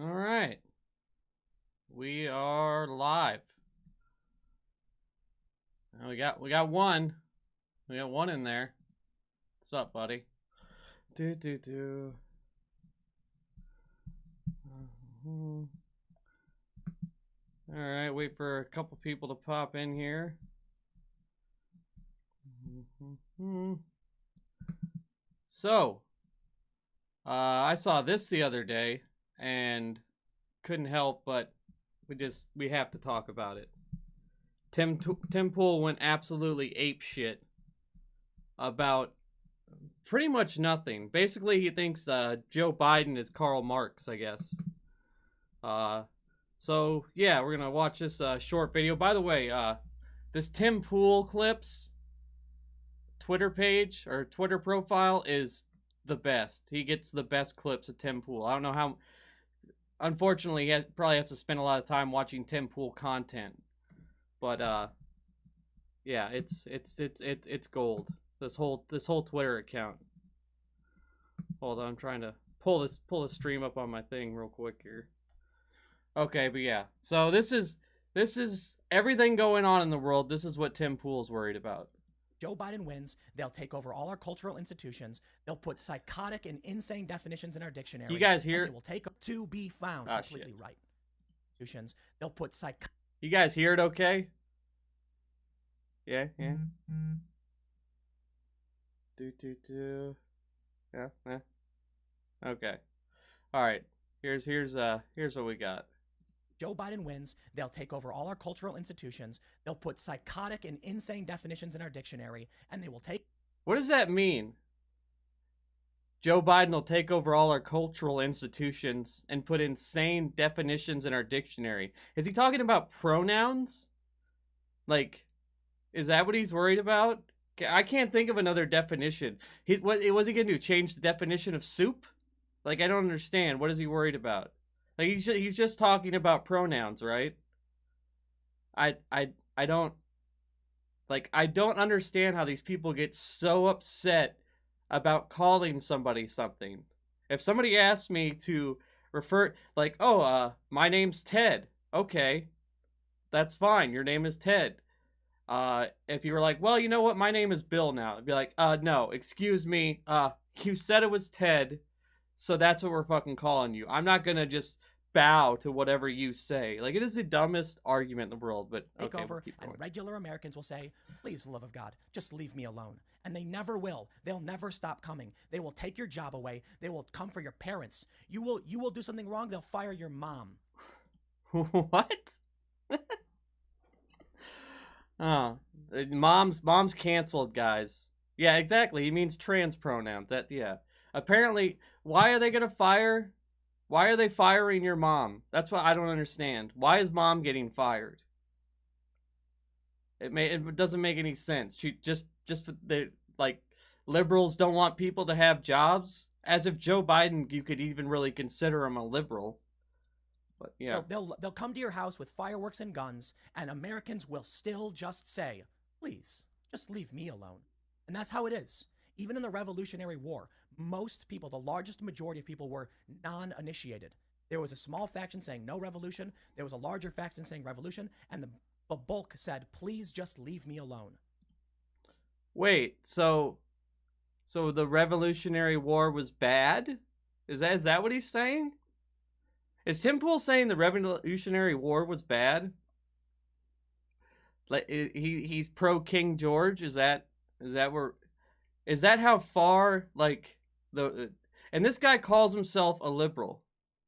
All right. We are live. We got one. We got one in there. What's up, buddy? All right, wait for a couple people to pop in here. So, I saw this the other day and couldn't help but we have to talk about it. Tim Pool went absolutely ape shit about pretty much nothing. Basically, he thinks Joe Biden is Karl Marx, I guess. So yeah, we're gonna watch this short video. By the way, this Tim Pool clips Twitter page or Twitter profile is the best. He gets the best clips of Tim Pool. I don't know how. Unfortunately, he probably has to spend a lot of time watching Tim Pool content. But yeah, it's gold. This whole Twitter account. Hold on, I'm trying to pull this stream up on my thing real quick here. Okay, but yeah. So this is everything going on in the world. This is what Tim Pool's worried about. Joe Biden wins, they'll take over all our cultural institutions. They'll put psychotic and insane definitions in our dictionary. You guys hear? They will take to be found completely shit. Right. Institutions. They'll put psychotic. You guys hear it? Okay. Yeah. Yeah. Okay. All right. Here's what we got. Joe Biden wins, they'll take over all our cultural institutions. They'll put psychotic and insane definitions in our dictionary, and they will take. What does that mean? Joe Biden will take over all our cultural institutions and put insane definitions in our dictionary. Is he talking about pronouns? Like, is that what he's worried about? I can't think of another definition. Was he going to do? Change the definition of soup? Like, I don't understand. What is he worried about? Like, he's just talking about pronouns, right? I don't understand how these people get so upset about calling somebody something. If somebody asks me to refer, like, oh, my name's Ted. Okay, that's fine. Your name is Ted. If you were like, well, you know what? My name is Bill now. I'd be like, no, excuse me. You said it was Ted. So that's what we're fucking calling you. I'm not gonna just bow to whatever you say. Like, it is the dumbest argument in the world, but okay, take over, and regular Americans will say, please, for the love of God, just leave me alone. And they never will. They'll never stop coming. They will take your job away. They will come for your parents. You will do something wrong, they'll fire your mom. What? Oh, mom's canceled, guys. Yeah, exactly. He means trans pronouns. Yeah. Apparently, why are they gonna fire? Why are they firing your mom? That's what I don't understand. Why is mom getting fired? It doesn't make any sense. She just the like liberals don't want people to have jobs. As if Joe Biden, you could even really consider him a liberal. But yeah, they'll come to your house with fireworks and guns, and Americans will still just say, please, just leave me alone. And that's how it is. Even in the Revolutionary War, most people, the largest majority of people, were non-initiated. There was a small faction saying no revolution. There was a larger faction saying revolution. And the bulk said, please just leave me alone. Wait, so the Revolutionary War was bad? Is that what he's saying? Is Tim Pool saying the Revolutionary War was bad? Like, he's pro King George? Is that where... Is that how far, like, and this guy calls himself a liberal.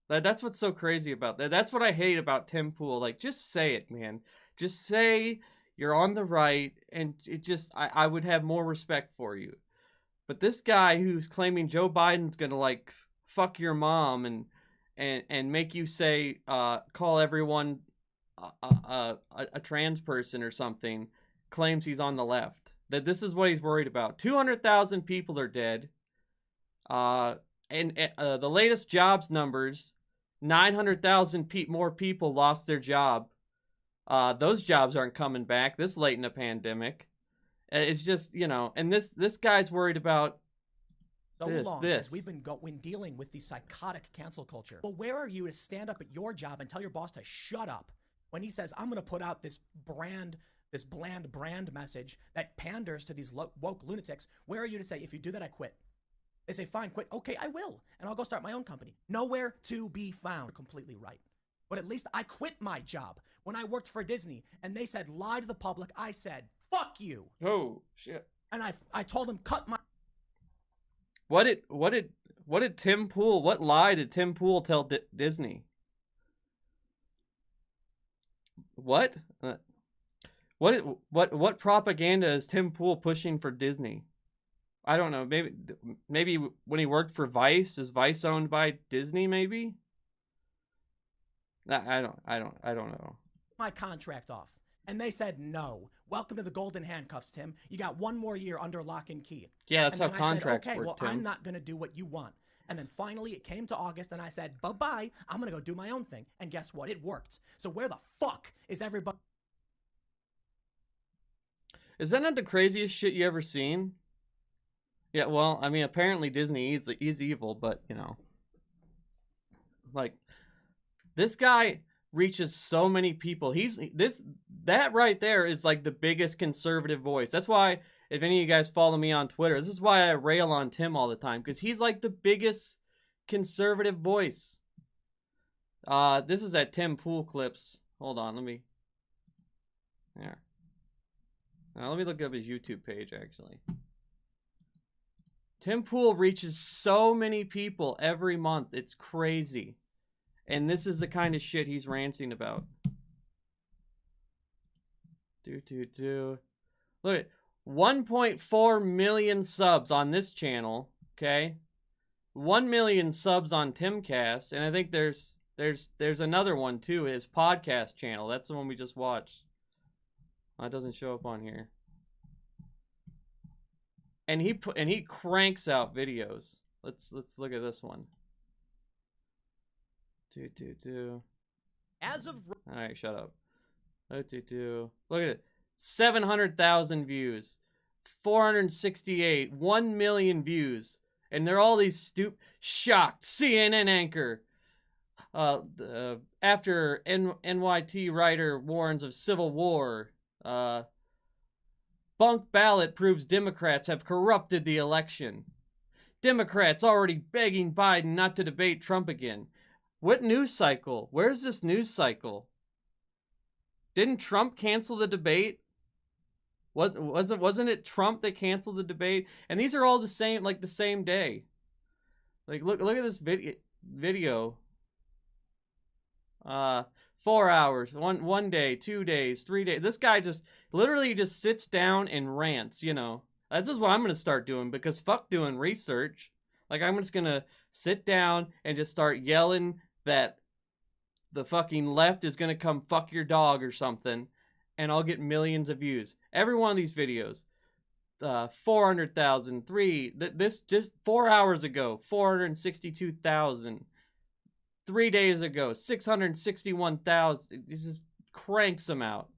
That's what's so crazy about that. That's what I hate about Tim Pool. Like, just say it, man. Just say you're on the right, and I would have more respect for you. But this guy who's claiming Joe Biden's gonna, like, fuck your mom and make you say, call everyone a trans person or something, claims he's on the left. That this is what he's worried about. 200,000 people are dead. And the latest jobs numbers, 900,000 more people lost their job. Those jobs aren't coming back this late in a pandemic. It's just, and this guy's worried about so long this. as we've been dealing with the psychotic cancel culture. Well, where are you to stand up at your job and tell your boss to shut up when he says, I'm going to put out this bland brand message that panders to these woke lunatics? Where are you to say, if you do that, I quit? They say, fine, quit. Okay, I will. And I'll go start my own company. Nowhere to be found. You're completely right. But at least I quit my job. When I worked for Disney and they said, lie to the public, I said, fuck you. Oh, shit. And I told them, cut my... What did Tim Pool, what lie did Tim Pool tell Disney? What? What propaganda is Tim Pool pushing for Disney? I don't know. Maybe when he worked for Vice, is Vice owned by Disney? Maybe. I don't know. My contract off, and they said no. Welcome to the golden handcuffs, Tim. You got one more year under lock and key. Yeah, that's how contracts work. Okay, well, Tim. I'm not gonna do what you want. And then finally, it came to August, and I said, bye-bye. I'm gonna go do my own thing. And guess what? It worked. So where the fuck is everybody? Is that not the craziest shit you ever seen? Yeah, well, I mean, apparently Disney is evil, but, you know. Like, this guy reaches so many people. That right there is like the biggest conservative voice. That's why, if any of you guys follow me on Twitter, this is why I rail on Tim all the time, because he's like the biggest conservative voice. This is at Tim Pool clips. Hold on, let me... There. Now, let me look up his YouTube page, actually. Tim Pool reaches so many people every month. It's crazy. And this is the kind of shit he's ranting about. Look at 1.4 million subs on this channel, okay? 1 million subs on Timcast, and I think there's another one too, his podcast channel. That's the one we just watched. That doesn't show up on here. And he cranks out videos. Let's look at this one. As of... All right, shut up. Look at it. 700,000 views. 468. 1 million views. And they're all these shocked CNN anchor. After NYT writer warns of civil war. Bunk ballot proves Democrats have corrupted the election. Democrats already begging Biden not to debate Trump again. What news cycle? Where's this news cycle? Didn't Trump cancel the debate? Wasn't it Trump that canceled the debate? And these are all the same, like the same day. Like look at this video. 4 hours, one day, 2 days, 3 days. This guy just literally just sits down and rants, you know. That's just what I'm going to start doing, because fuck doing research. Like, I'm just going to sit down and just start yelling that the fucking left is going to come fuck your dog or something, and I'll get millions of views. Every one of these videos. 400,000, this just 4 hours ago, 462,000. 3 days ago, 661,000. He just cranks them out.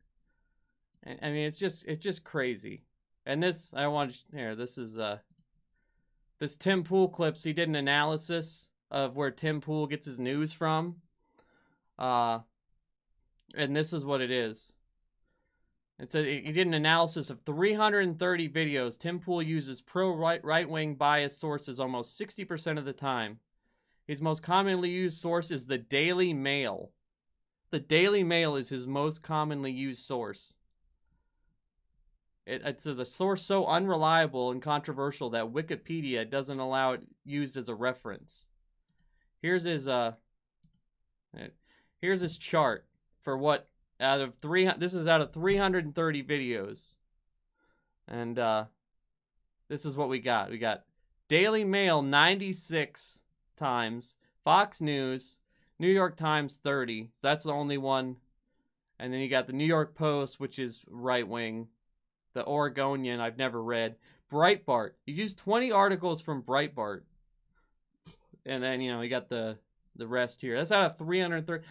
And I mean, it's just crazy. And this, I want to here. This is this Tim Pool clips. He did an analysis of where Tim Pool gets his news from. And this is what it is. It said he did an analysis of 330 videos. Tim Pool uses pro-right-wing bias sources almost 60% of the time. His most commonly used source is the Daily Mail. The Daily Mail is his most commonly used source. It says a source so unreliable and controversial that Wikipedia doesn't allow it used as a reference. Here's his chart for what out of this is out of 330 videos. And this is what we got. We got Daily Mail 96 times, Fox News, New York Times 30. So that's the only one. And then you got the New York Post, which is right wing. The Oregonian, I've never read. Breitbart. You used 20 articles from Breitbart. And then, you know, you got the rest here. That's out of 330.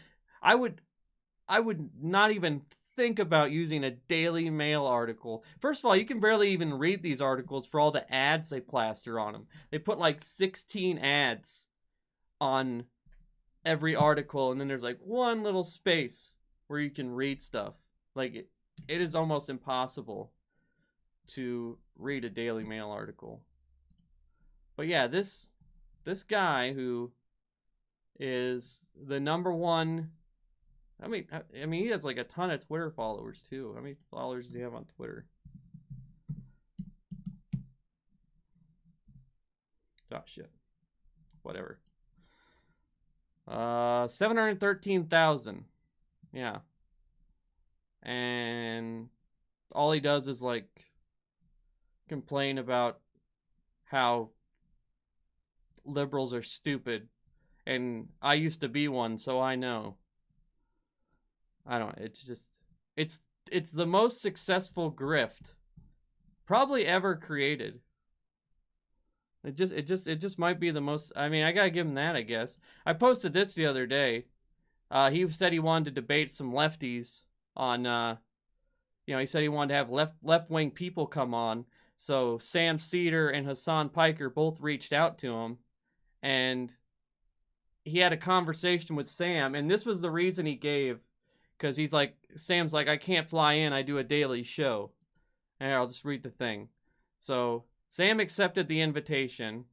I would not even think about using a Daily Mail article? First of all, you can barely even read these articles for all the ads they plaster on them. They put like 16 ads on every article, and then there's like one little space where you can read stuff. Like it is almost impossible to read a Daily Mail article. But yeah, this guy who is the number one. I mean, he has like a ton of Twitter followers too. How many followers does he have on Twitter? Oh shit. Whatever. 713,000. Yeah. And all he does is like complain about how liberals are stupid, and I used to be one, so I know. I don't. It's just it's the most successful grift probably ever created. It just might be the most. I mean, I gotta give him that, I guess. I posted this the other day. He said he wanted to debate some lefties on. He said he wanted to have left wing people come on. So Sam Cedar and Hassan Piker both reached out to him, and he had a conversation with Sam, and this was the reason he gave, because Sam's like, I can't fly in, I do a daily show. And I'll just read the thing. So Sam accepted the invitation,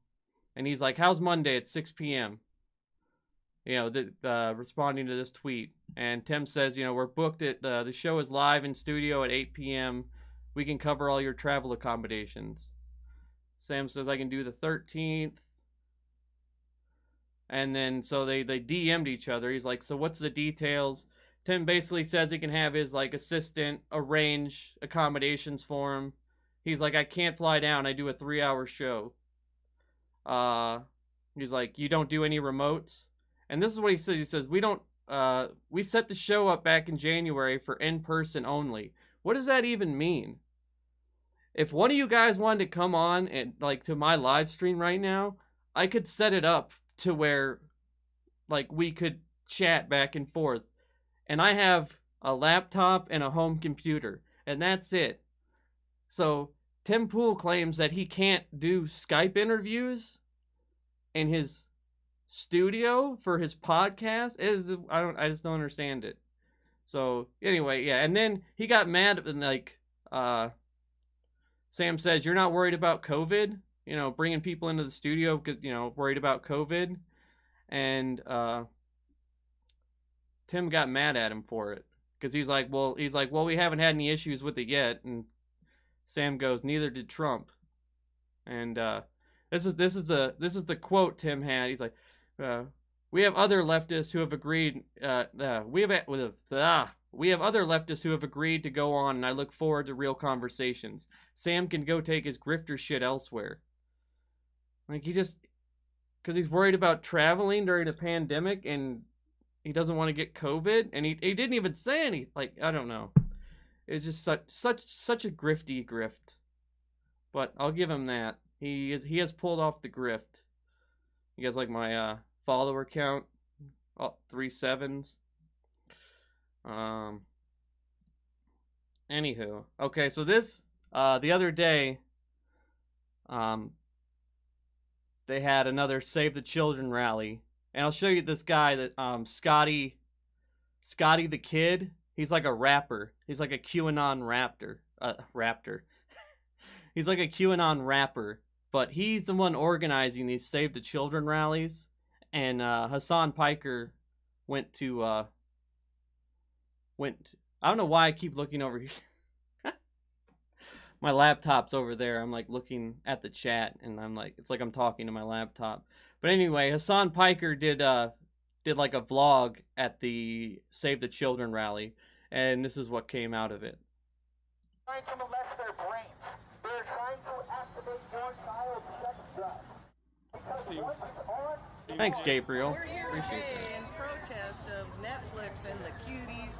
and he's like, how's Monday at 6 p.m.? Responding to this tweet. And Tim says, we're booked at, the show is live in studio at 8 p.m. We can cover all your travel accommodations. Sam says, I can do the 13th. And then, so they DM'd each other. He's like, so what's the details? Tim basically says he can have his, assistant arrange accommodations for him. He's like, I can't fly down. I do a 3-hour show. He's like, you don't do any remotes? And this is what he says. He says, we set the show up back in January for in-person only. What does that even mean? If one of you guys wanted to come on and, to my live stream right now, I could set it up to where, we could chat back and forth. And I have a laptop and a home computer. And that's it. So, Tim Pool claims that he can't do Skype interviews in his studio for his podcast. I just don't understand it. So, anyway, yeah. And then he got mad and, Sam says, you're not worried about COVID? Bringing people into the studio because, worried about COVID. And, Tim got mad at him for it because he's like, well, we haven't had any issues with it yet. And Sam goes, neither did Trump. And this is the quote Tim had. He's like, we have other leftists who have agreed. We have other leftists who have agreed to go on, and I look forward to real conversations. Sam can go take his grifter shit elsewhere. He just, because he's worried about traveling during a pandemic and he doesn't want to get COVID, and he didn't even say anything. I don't know. It's just such a grifty grift. But I'll give him that. He has pulled off the grift. You guys like my follower count? Oh, 3 7s. Anywho, okay, so this the other day, they had another Save the Children rally, and I'll show you this guy that Scotty the Kid. He's like a rapper. He's like a QAnon raptor. He's like a QAnon rapper, but he's the one organizing these Save the Children rallies. And Hassan Piker went. I don't know why I keep looking over here. My laptop's over there. I'm looking at the chat, and it's like I'm talking to my laptop. But anyway, Hassan Piker did a vlog at the Save the Children rally, and this is what came out of it. Trying to molest their brains. They're trying to activate your child's sex drive. Thanks, Gabriel. We're here today in protest of Netflix and the cuties,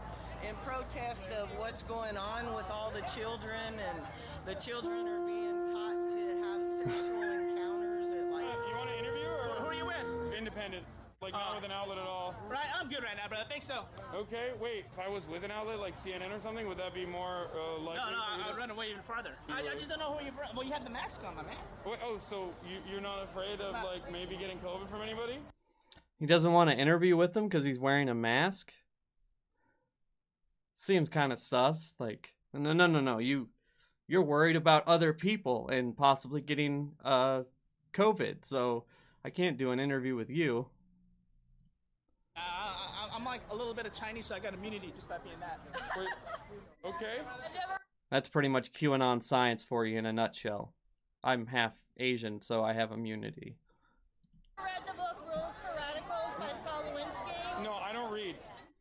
in protest of what's going on with all the children, and the children are being taught to have sexual encounters at You want to interview, or who are you with? Independent. Like, not with an outlet at all. Right, I'm good right now, brother. Thanks, so. Okay, wait. If I was with an outlet like CNN or something, would that be more likely? No, I'd run away even farther. I just don't know who you're from. Well, you have the mask on, my man. Wait, oh, so you're not afraid of, like, maybe getting COVID from anybody? He doesn't want to interview with them because he's wearing a mask? Seems kind of sus. Like, no. You're worried about other people and possibly getting COVID, so I can't do an interview with you. I'm like a little bit of Chinese, so I got immunity just by being that. Wait, okay. That's pretty much QAnon science for you in a nutshell. I'm half Asian, so I have immunity. Read the book Rules for Radicals by Saul Lewinsky? No, I don't read.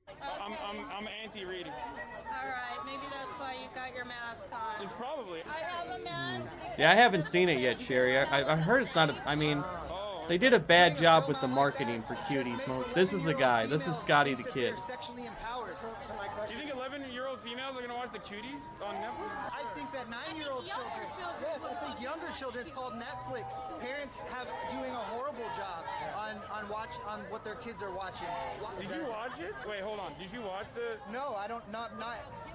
Okay. I'm anti-reading. All right, maybe that's why you've got your mask on. It's probably. I have a mask. Yeah, I haven't seen it yet, Sherry. I heard it's not. I mean, they did a bad job with the marketing for Cuties. This is the guy. This is Scotty the Kid. Sexually empowered. Do you think 11-year-old females are gonna watch the Cuties on Netflix? I think that 9-year-old children. Yes, I think younger children. It's called Netflix. Parents have doing a horrible job on what their kids are watching. Did you watch it? Wait, hold on. Did you watch the? No, I don't. Not.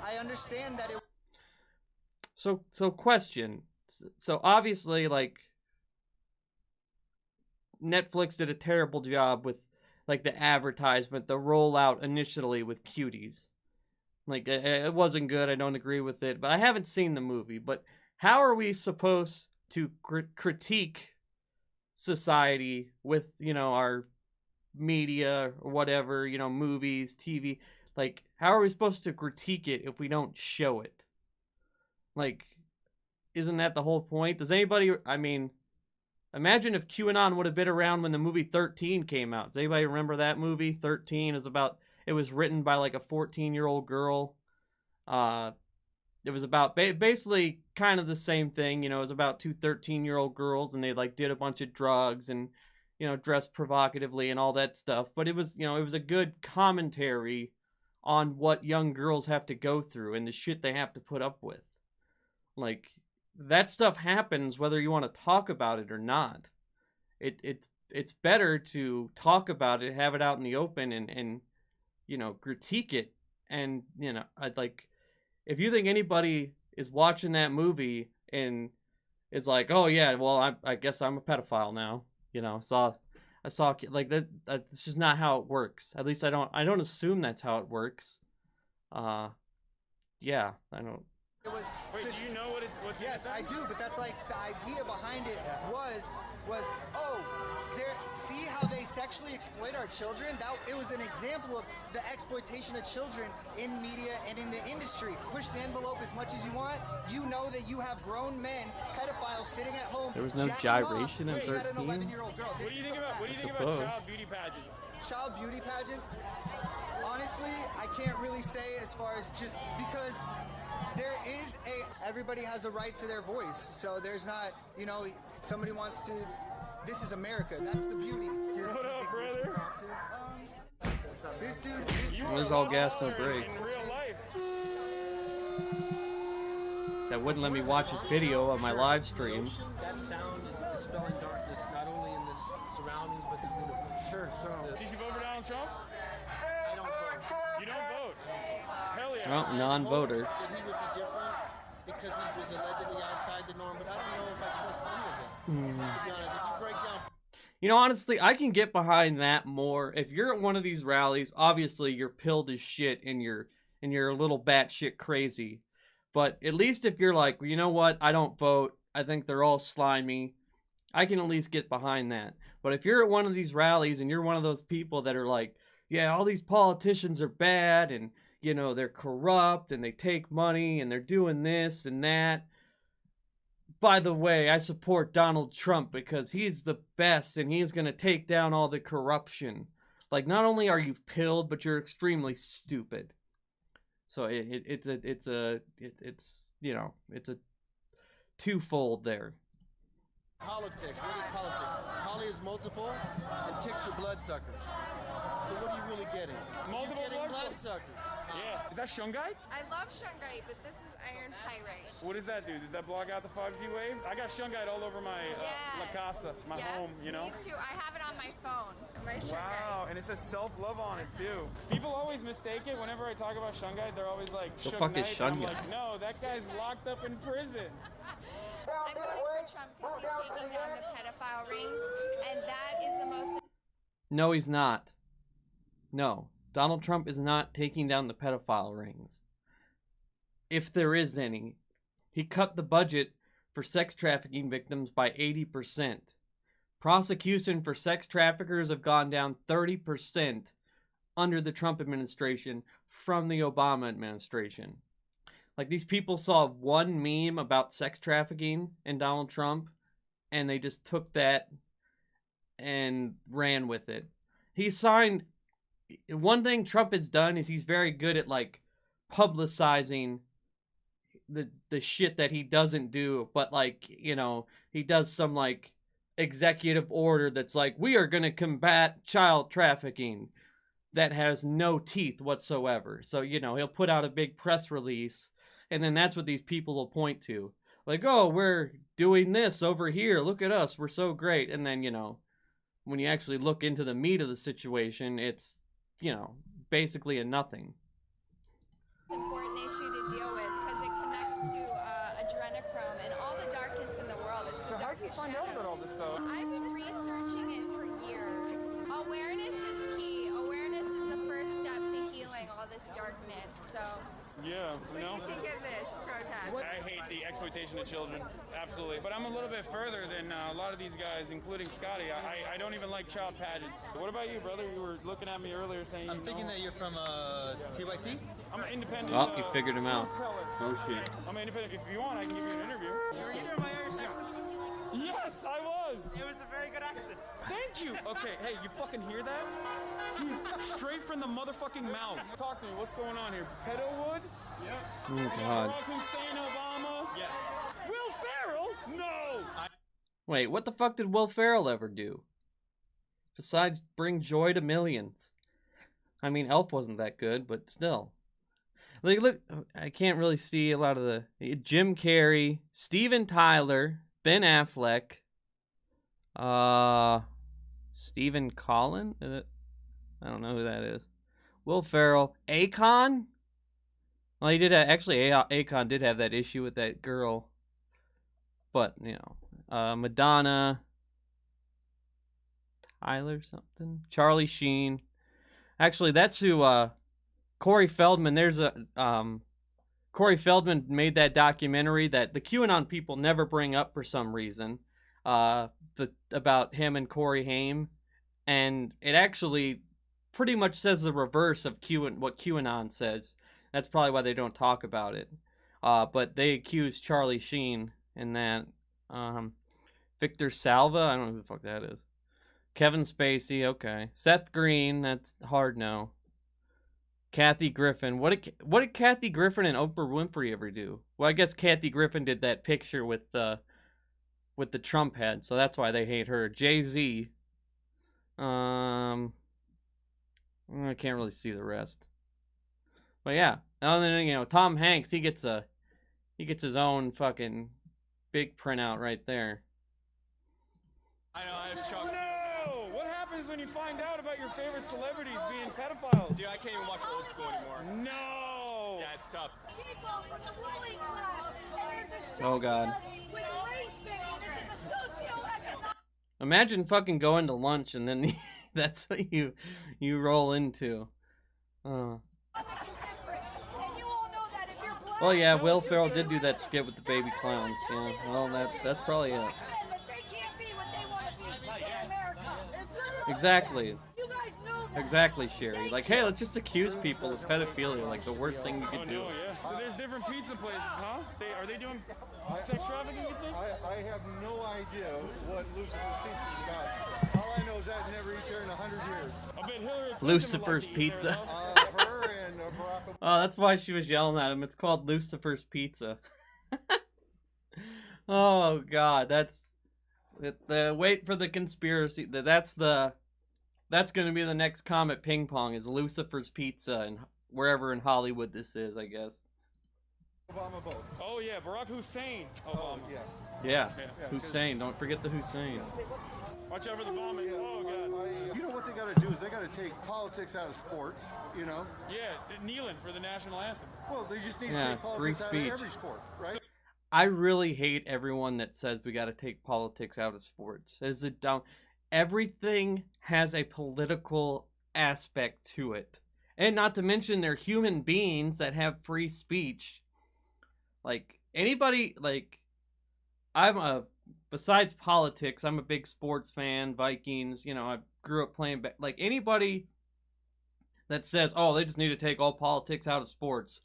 I understand that it. So question. So obviously, like, Netflix did a terrible job with, like, the advertisement, the rollout initially with Cuties. Like, it wasn't good. I don't agree with it. But I haven't seen the movie. But how are we supposed to critique society with, you know, our media or whatever, you know, movies, TV? Like, how are we supposed to critique it if we don't show it? Like, isn't that the whole point? Does anybody, I mean, imagine if QAnon would have been around when the movie 13 came out. Does anybody remember that movie? 13 is about, it was written by like a 14-year-old girl. It was about basically kind of the same thing. You know, it was about two 13-year-old girls, and they like did a bunch of drugs and, you know, dressed provocatively and all that stuff. But it was, you know, it was a good commentary on what young girls have to go through and the shit they have to put up with. Like, that stuff happens whether you want to talk about it or not. It's better to talk about it, have it out in the open, and you know, critique it. And, you know, I'd like, if you think anybody is watching that movie and is like, oh yeah, well, I guess I'm a pedophile now, you know, I saw like that. It's just not how it works. At least I don't assume that's how it works. Yeah, I don't. Wait, do you know what it's? Yes, I do, but that's like the idea behind it was oh, see how they sexually exploit our children? It was an example of the exploitation of children in media and in the industry. Push the envelope as much as you want. You know that you have grown men, pedophiles sitting at home. There was no gyration in 13. What do you think about child beauty pageants? Child beauty pageants? Honestly, I can't really say as far as just because there is everybody has a right to their voice. So there's not, you know, somebody wants to, this is America. That's the beauty. What up, brother? This dude There's all gas, no brakes. In real life. That wouldn't let me watch his video on my live stream. That sound is dispelling darkness, not only in this surroundings, but the universe. Sure, so. Did you vote for Donald Trump? I don't vote. You don't vote? Hell yeah. Well, non-voter. That he would be different because he was allegedly outside the norm, but I don't know if I trust any of it. To be honest, if you break down. You know, honestly, I can get behind that more. If you're at one of these rallies, obviously you're pilled as shit and you're a little batshit crazy. But at least if you're like, well, you know what, I don't vote, I think they're all slimy, I can at least get behind that. But if you're at one of these rallies and you're one of those people that are like, yeah, all these politicians are bad and, you know, they're corrupt and they take money and they're doing this and that. By the way, I support Donald Trump because he's the best and he's going to take down all the corruption. Like, not only are you pilled, but you're extremely stupid. So it's you know, it's a twofold there. Politics. What is politics? Poly is multiple, and ticks are bloodsuckers. So what are you really getting? Multiple You're getting blood bloodsuckers. Yeah. Is that shungite? I love shungite, but this is iron pyrite. What does that do? Does that block out the 5G waves? I got shungite all over my La Casa, my home, you know? Me too. I have it on my phone. My shungite. Wow, and it says self-love on it too. People always mistake it. Whenever I talk about shungite, they're always like, The fuck is Shungite. I'm shungite? like, no, that guy's locked up in prison. I'm voting for Trump because he's taking down the pedophile rings, and that is the most. No, he's not. No, Donald Trump is not taking down the pedophile rings. If there is any. He cut the budget for sex trafficking victims by 80%. Prosecution for sex traffickers have gone down 30% under the Trump administration from the Obama administration. Like, these people saw one meme about sex trafficking and Donald Trump, and they just took that and ran with it. He signed... One thing Trump has done is he's very good at, like, publicizing the shit that he doesn't do, but, like, you know, he does some, like, executive order that's like, we are going to combat child trafficking, that has no teeth whatsoever. So, you know, he'll put out a big press release, and then that's what these people will point to. Like, oh, we're doing this over here. Look at us. We're so great. And then, you know, when you actually look into the meat of the situation, it's, you know, basically a nothing. Important issue to deal with because it connects to adrenochrome and all the darkness in the world. It's So the how'd you darkest find out shadow. about all this stuff? I've been researching it for years. Awareness is key. Awareness is the first step to healing all this darkness. So, Yeah, what do you think of this protest? I hate the exploitation of children, absolutely. But I'm a little bit further than a lot of these guys, including Scotty. I don't even like child pageants. What about you, brother? You were looking at me earlier saying I'm thinking that you're from TYT? I'm an independent. Oh, you figured him out. Oh, shit. I'm an independent. If you want, I can give you an interview. You were either my Irish accent? Yes, I was. It was a very good accent. Thank you. Okay, hey, you fucking hear that? He's straight from the motherfucking mouth. Talk to me. What's going on here? Pedowood? Yep. Oh, God. Barack Hussein Obama? Yes. Will Ferrell? No. Wait, what the fuck did Will Ferrell ever do? Besides bring joy to millions. I mean, Elf wasn't that good, but still. Like, look, I can't really see a lot of the... Jim Carrey, Steven Tyler, Ben Affleck, Stephen Collin? I don't know who that is. Will Ferrell, Akon? Well, he did actually. Akon did have that issue with that girl, but you know, Madonna, Tyler something, Charlie Sheen. Actually, that's who. Corey Feldman. There's a Corey Feldman made that documentary that the QAnon people never bring up for some reason. About him and Corey Haim, and it actually pretty much says the reverse of what QAnon says. That's probably why they don't talk about it. But they accuse Charlie Sheen in that. Victor Salva, I don't know who the fuck that is. Kevin Spacey, okay. Seth Green, that's hard no. Kathy Griffin, what did Kathy Griffin and Oprah Winfrey ever do? Well, I guess Kathy Griffin did that picture with the Trump head, so that's why they hate her. Jay-Z, I can't really see the rest. But yeah, and then you know Tom Hanks, he gets his own fucking big printout right there. I know, I was shocked. No! What happens when you find out about your favorite celebrities being pedophiles? Dude, I can't even watch old school anymore. No! Yeah, it's tough. People from the ruling class, and they're Oh God. destroying with race baiting. This is a socioeconomic. Imagine fucking going to lunch and then that's what you roll into. Well, yeah, Will Ferrell did do that skit with the baby clowns. Yeah, well, that's probably it. Exactly. Exactly, Sherry. Like, hey, let's just accuse people of pedophilia. Like, the worst thing you could do. Oh, yeah. So there's different pizza places, huh? Are they doing sex trafficking, you think? I have no idea what Lucifer's Pizza is about. All I know is I've never eaten there in 100 years. I bet Hillary Clinton Lucifer's would like to eat Pizza. there, though. Her and Barack Obama. Oh, that's why she was yelling at him. It's called Lucifer's Pizza. Oh God, that's the wait for the conspiracy. That's the that's going to be the next Comet Ping Pong is Lucifer's Pizza and wherever in Hollywood this is, I guess. Obama both. Oh yeah, Barack Hussein Obama. Yeah, Hussein. Don't forget the Hussein. Watch out for the vomit. Oh god. You know what they got to do is they got to take politics out of sports. You know. Yeah, kneeling for the national anthem. Well, they just need to take free politics out speech. of every sport, right? I really hate everyone that says we got to take politics out of sports. Is it dumb? Everything has a political aspect to it. And not to mention they're human beings that have free speech. Like, anybody, like, besides politics, I'm a big sports fan, Vikings, you know, I grew up playing, like, anybody that says, oh, they just need to take all politics out of sports,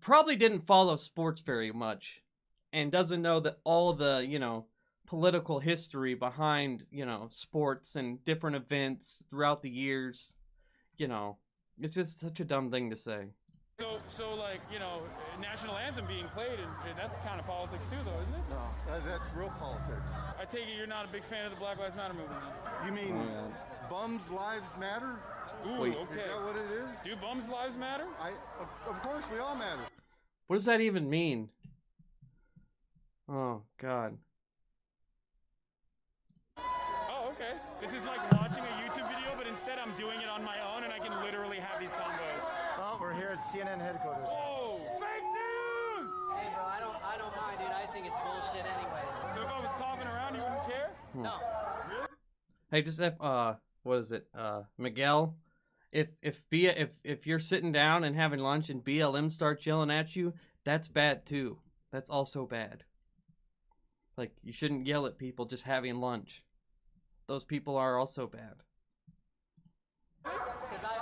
probably didn't follow sports very much, and doesn't know that all the, you know, political history behind, you know, sports and different events throughout the years. You know, it's just such a dumb thing to say. So like, you know, national anthem being played, and that's kind of politics too, though, isn't it? No, that's real politics. I take it you're not a big fan of the Black Lives Matter movement. You mean bums' lives matter? Ooh, Wait. okay. Is that what it is? Do bums' lives matter? Of course, we all matter. What does that even mean? Oh, God. Oh, okay. This is like watching a YouTube video, but instead I'm doing it on my own, and I can literally have these combos. Oh, we're here at CNN headquarters. Whoa! Fake news! Hey, bro, I don't mind, dude. I think it's bullshit anyways. So if I was coughing around, you wouldn't care? No. Really? Hey, just what is it? Miguel, if you're sitting down and having lunch and BLM starts yelling at you, that's bad too. That's also bad. Like, you shouldn't yell at people just having lunch. Those people are also bad.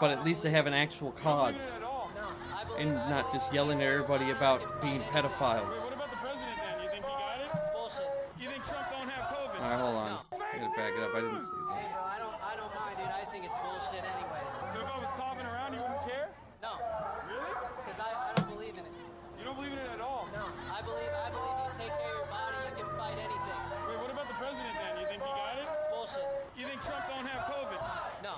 But at least they have an actual cause. And not just yelling at everybody about being pedophiles. What about the president then? You think he got it? It's bullshit. You think Trump don't have COVID? Alright, hold on. I gotta back it up. I didn't see that. Hey, bro, I don't mind, dude. I think it's bullshit anyways. So if I was coughing around, you wouldn't care? No. Really? Because I don't believe in it. You don't believe in it at all? No. I believe you take care of your body, you can fight anything. Wait, what about the president then? You think he got it? It's bullshit. You think Trump don't have COVID? No.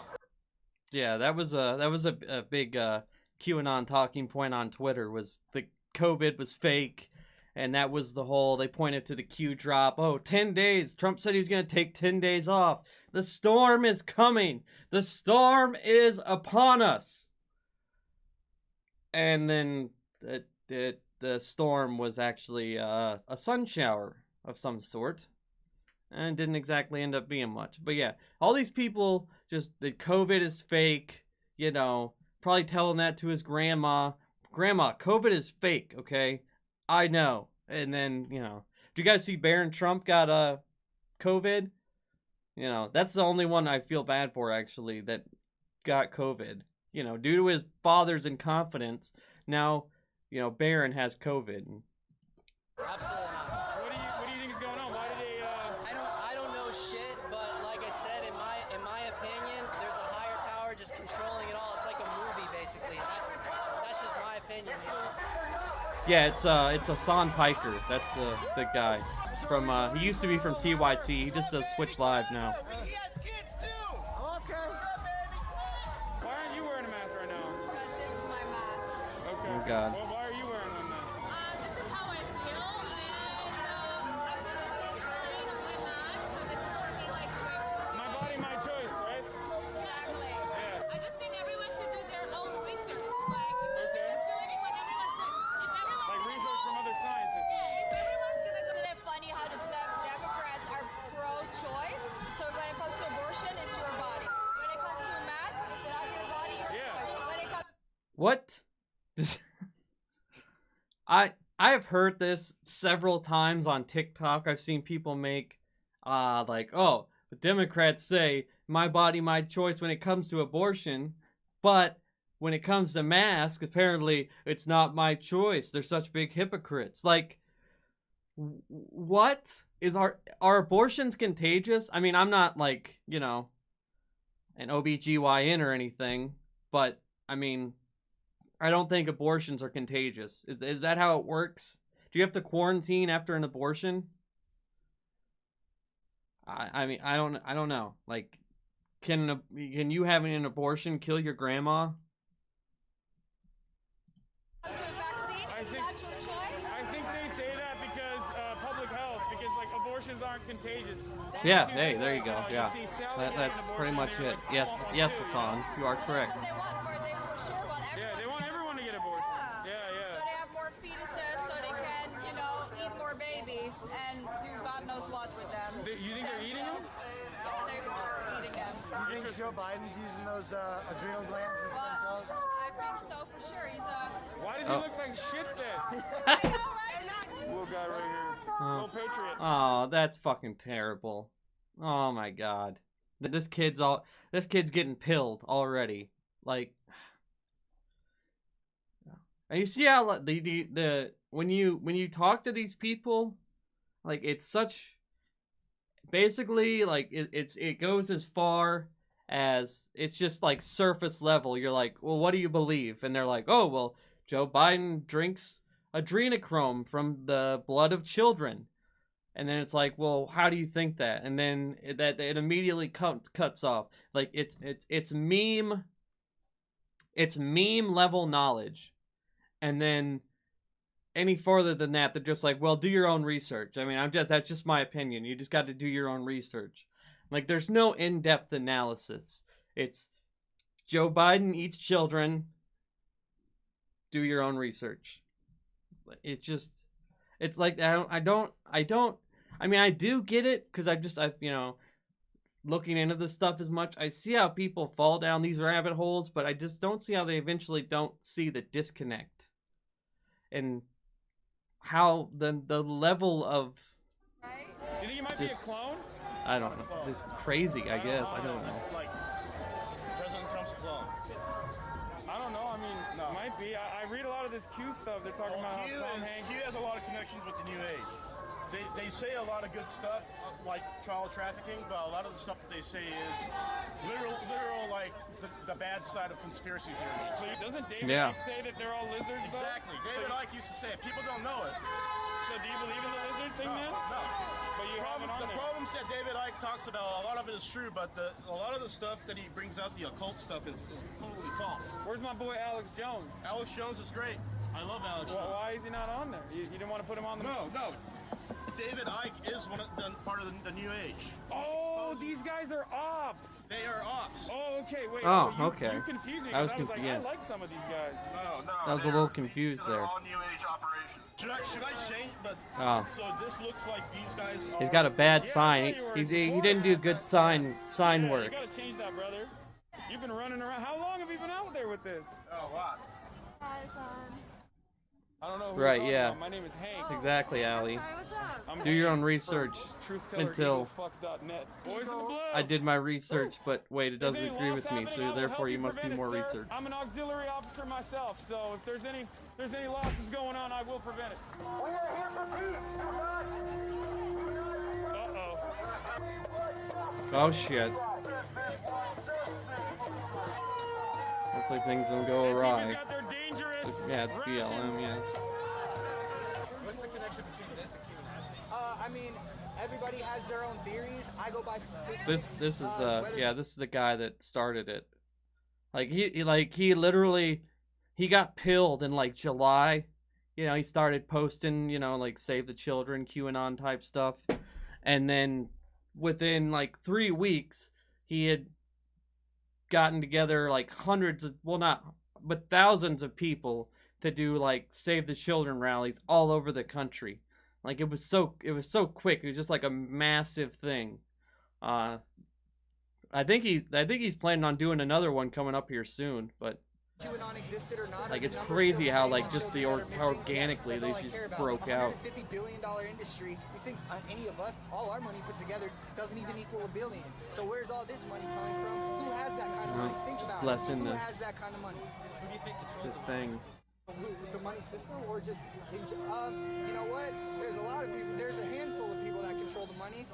Yeah, that was a big QAnon talking point on Twitter, was the COVID was fake, and that was the whole, they pointed to the Q drop. Oh, 10 days. Trump said he was going to take 10 days off. The storm is coming. The storm is upon us. And then the storm was actually a sun shower of some sort. And didn't exactly end up being much. But yeah, all these people just, that COVID is fake, you know, probably telling that to his grandma. Grandma, COVID is fake, okay? I know. And then, you know, do you guys see Barron Trump got COVID? You know, that's the only one I feel bad for, actually, that got COVID. You know, due to his father's incompetence, now, you know, Barron has COVID. Absolutely not. What do you think is going on? Why did they, I don't know shit, but like I said, in my opinion, there's a higher power just controlling it all. It's like a movie, basically. That's just my opinion. Yeah, it's Hassan Piker. That's the guy from. He used to be from TYT. He just does Twitch Live now. He has kids too. Okay. why aren't you wearing a mask right now? Because this is my mask. Okay. Oh, God. Well, why are you wearing one then? This is how I feel, and I feel the same thing on my mask, so this is for me, like, My body, my choice, right? exactly. Yeah. I just think everyone should do their own research. Like, you shouldn't be just believing what everyone's like. If everyone's Like gonna research go, from other scientists. yeah, if everyone's gonna go. Isn't it funny how the Democrats are pro-choice? So when it comes to abortion, it's your body. When it comes to a mask, it's not your body, your Yeah. choice. When it comes What? I have heard this several times on TikTok. I've seen people make like, oh, the Democrats say my body, my choice when it comes to abortion, but when it comes to masks, apparently it's not my choice. They're such big hypocrites. Like, what is are abortions contagious? I mean, I'm not like, you know, an OBGYN or anything, but I mean, I don't think abortions are contagious. Is that how it works? Do you have to quarantine after an abortion? I mean, I don't know. Like, can you having an abortion kill your grandma? I think they say that because public health, because like abortions aren't contagious. Yeah, hey, there you go. Yeah, that's pretty much it. Yes, Hassan, you are correct. Yeah, they want everyone to get abortions. Yeah. So they have more fetuses, so they can, eat more babies and do God knows what with them. You think they're eating them? Yeah, they're for sure eating them. Do you think Joe Biden's using those adrenal glands and stem cells? I think so for sure. He's a. Why does he look like shit then? I know, right? Little guy right here. Little patriot. Oh, that's fucking terrible. Oh my god. This kid's getting pilled already. Like, and you see how the when you talk to these people, like, it's such, basically, like, it goes as far as, it's just like surface level. You're like, well, what do you believe? And they're like, oh, well, Joe Biden drinks adrenochrome from the blood of children. And then it's like, well, how do you think that? And then it immediately cuts off. Like, it's meme level knowledge. And then any further than that, they're just like, well, do your own research. I mean, that's just my opinion. You just got to do your own research. Like, there's no in-depth analysis. It's Joe Biden eats children. Do your own research. It's like, I mean, I do get it, because I've looking into this stuff as much, I see how people fall down these rabbit holes, but I just don't see how they eventually don't see the disconnect. And how the level of... Do you think he might be a clone? I don't know. Just crazy, I guess. I don't know. Like, President Trump's a clone. I don't know. I mean, it might be. I read a lot of this Q stuff. They're talking about Q has a lot of connections with the new age. They say a lot of good stuff, like child trafficking, but a lot of the stuff that they say is literal like the bad side of conspiracy theories. So doesn't David Icke say that they're all lizards? Exactly. David Icke used to say it. People don't know it. So do you believe in the lizard thing, man? No. But you have it on the problems that David Icke talks about, a lot of it is true, but a lot of the stuff that he brings out, the occult stuff, is totally false. Where's my boy Alex Jones? Alex Jones is great. I love Alex Jones. Why is he not on there? You didn't want to put him on the... No. David Icke is part of the new age. Oh, these guys are ops. They are ops. Oh, okay. Wait. Oh, okay. You confused me. I was like, I like some of these guys. No. I was a little confused there. All new age operations. Should I change? But so this looks like these guys. He's got a bad sign. He didn't do good sign work. You gotta change that, brother. You've been running around. How long have you been out there with this? Oh, a lot. I don't know who right, yeah. My name is Hank. Exactly, Allie. I'm do your own research until Boys in the Blue. I did my research, but wait, it doesn't agree with me, so therefore you must do more research. I'm an auxiliary officer myself, so if there's any losses going on, I will prevent it. We are here for peace. Uh-oh. Oh shit. Hopefully things don't go awry. Yeah, it's BLM, yeah. What's the connection between this and QAnon? I mean, everybody has their own theories. I go by statistics. This is the guy that started it. Like he literally got pilled in like July. He started posting, like Save the Children, QAnon type stuff. And then within like 3 weeks, he had gotten together like thousands of people to do like Save the Children rallies all over the country. Like it was so quick. It was just like a massive thing. I think he's planning on doing another one coming up here soon, but QAnon existed or not, like it's crazy how like just how organically they just broke out. $50 billion industry. You think any of us, all our money put together, doesn't even equal $1 billion. So where's all this money coming from? Who has that kind of money? Think about it. Who has that kind of money? Who do you think controls the thing? The money system, or just you know what? There's a lot of people. There's a handful of people that control the money.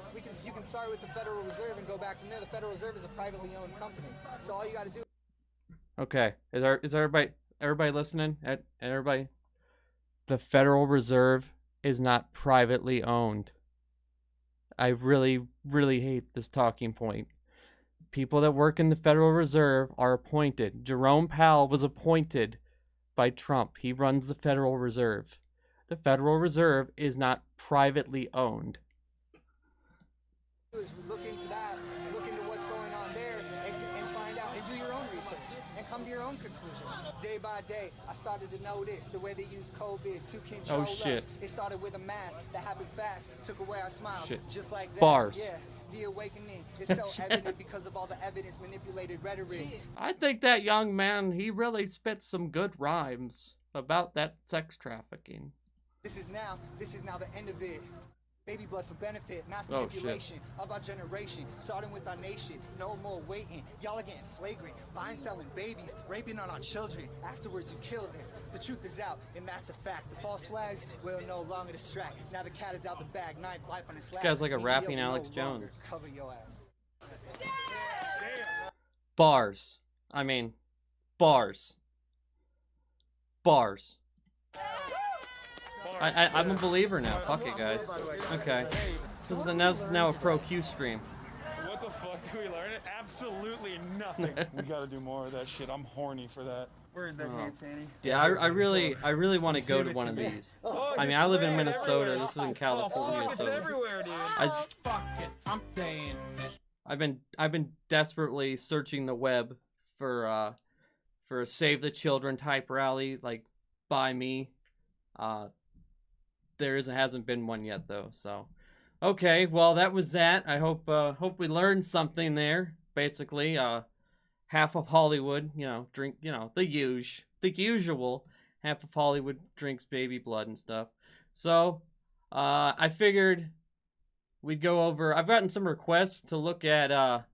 You can start with the Federal Reserve and go back from there. The Federal Reserve is a privately owned company, so all you got to do. Okay, is everybody listening? Everybody, the Federal Reserve is not privately owned. I really hate this talking point. People that work in the Federal Reserve are appointed. Jerome Powell was appointed by Trump. He runs the Federal Reserve. The Federal Reserve is not privately owned. Look into that, look into what's going on there, and find out, and do your own research, and come to your own conclusion. Day by day, I started to notice the way they use COVID to control us. It started with a mask that happened fast, took away our smiles, just like that. Bars. Yeah, the awakening is so evident because of all the evidence manipulated rhetoric. I think that young man, he really spit some good rhymes about that sex trafficking. This is now the end of it. Baby blood for benefit, mass manipulation of our generation, starting with our nation. No more waiting. Y'all are getting flagrant, buying, selling babies, raping on our children. Afterwards, you kill them. The truth is out, and that's a fact. The false flags will no longer distract. Now the cat is out the bag. Life on his lap. This guy's like a rapping Alex Jones. Cover your ass. Bars. I mean, bars. Bars. I'm a believer now. Fuck it, guys. Okay. This is now a pro Q stream. What the fuck do we learn? Absolutely nothing. We gotta do more of that shit. I'm horny for that. Where is that hand, Sandy? Yeah, I really want to go to one of these. I mean, I live in Minnesota. This was in California, so everywhere, dude. Fuck it. I'm saying. I've been desperately searching the web for a Save the Children type rally, like by me. There hasn't been one yet though, so okay, well that was that. I hope we learned something there. Basically, half of Hollywood, drink, the usual. Half of Hollywood drinks baby blood and stuff. So, I figured we'd go over. I've gotten some requests to look at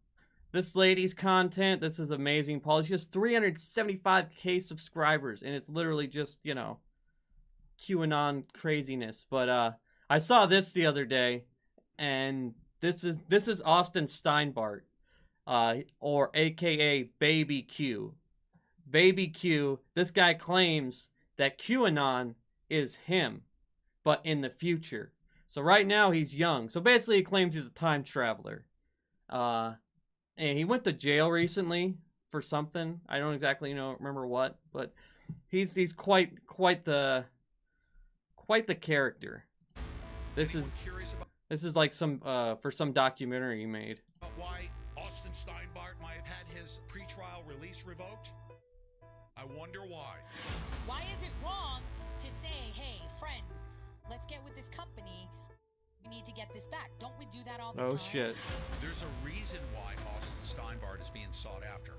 this lady's content. This is amazing, Paul. She has 375k subscribers, and it's literally just QAnon craziness. But I saw this the other day, and this is Austin Steinbart, or AKA Baby Q. Baby Q. This guy claims that QAnon is him, but in the future. So right now he's young. So basically he claims he's a time traveler. And he went to jail recently for something. I don't exactly remember what, but he's quite the character. This is like some for some documentary he made. Why Austin Steinbart might have had his pretrial release revoked? I wonder why. Why is it wrong to say, hey, friends, let's get with this company. We need to get this back. Don't we do that all the time? Oh, shit. There's a reason why Austin Steinbart is being sought after.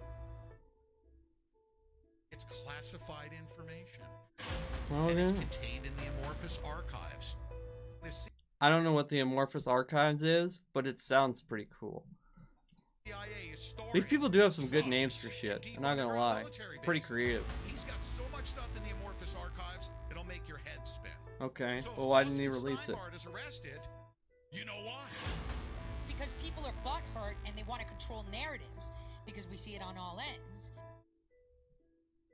It's classified information. Oh, and yeah. it's contained in the Amorphous Archives. I don't know what the Amorphous Archives is, but it sounds pretty cool. These people do have some good names for shit. I'm not gonna lie. Pretty creative. He's got so much stuff in the Amorphous Archives, it'll make your head spin. Okay. So Well, why didn't he release it? Steinbart is arrested, you know why? Because people are butthurt and they want to control narratives because we see it on all ends.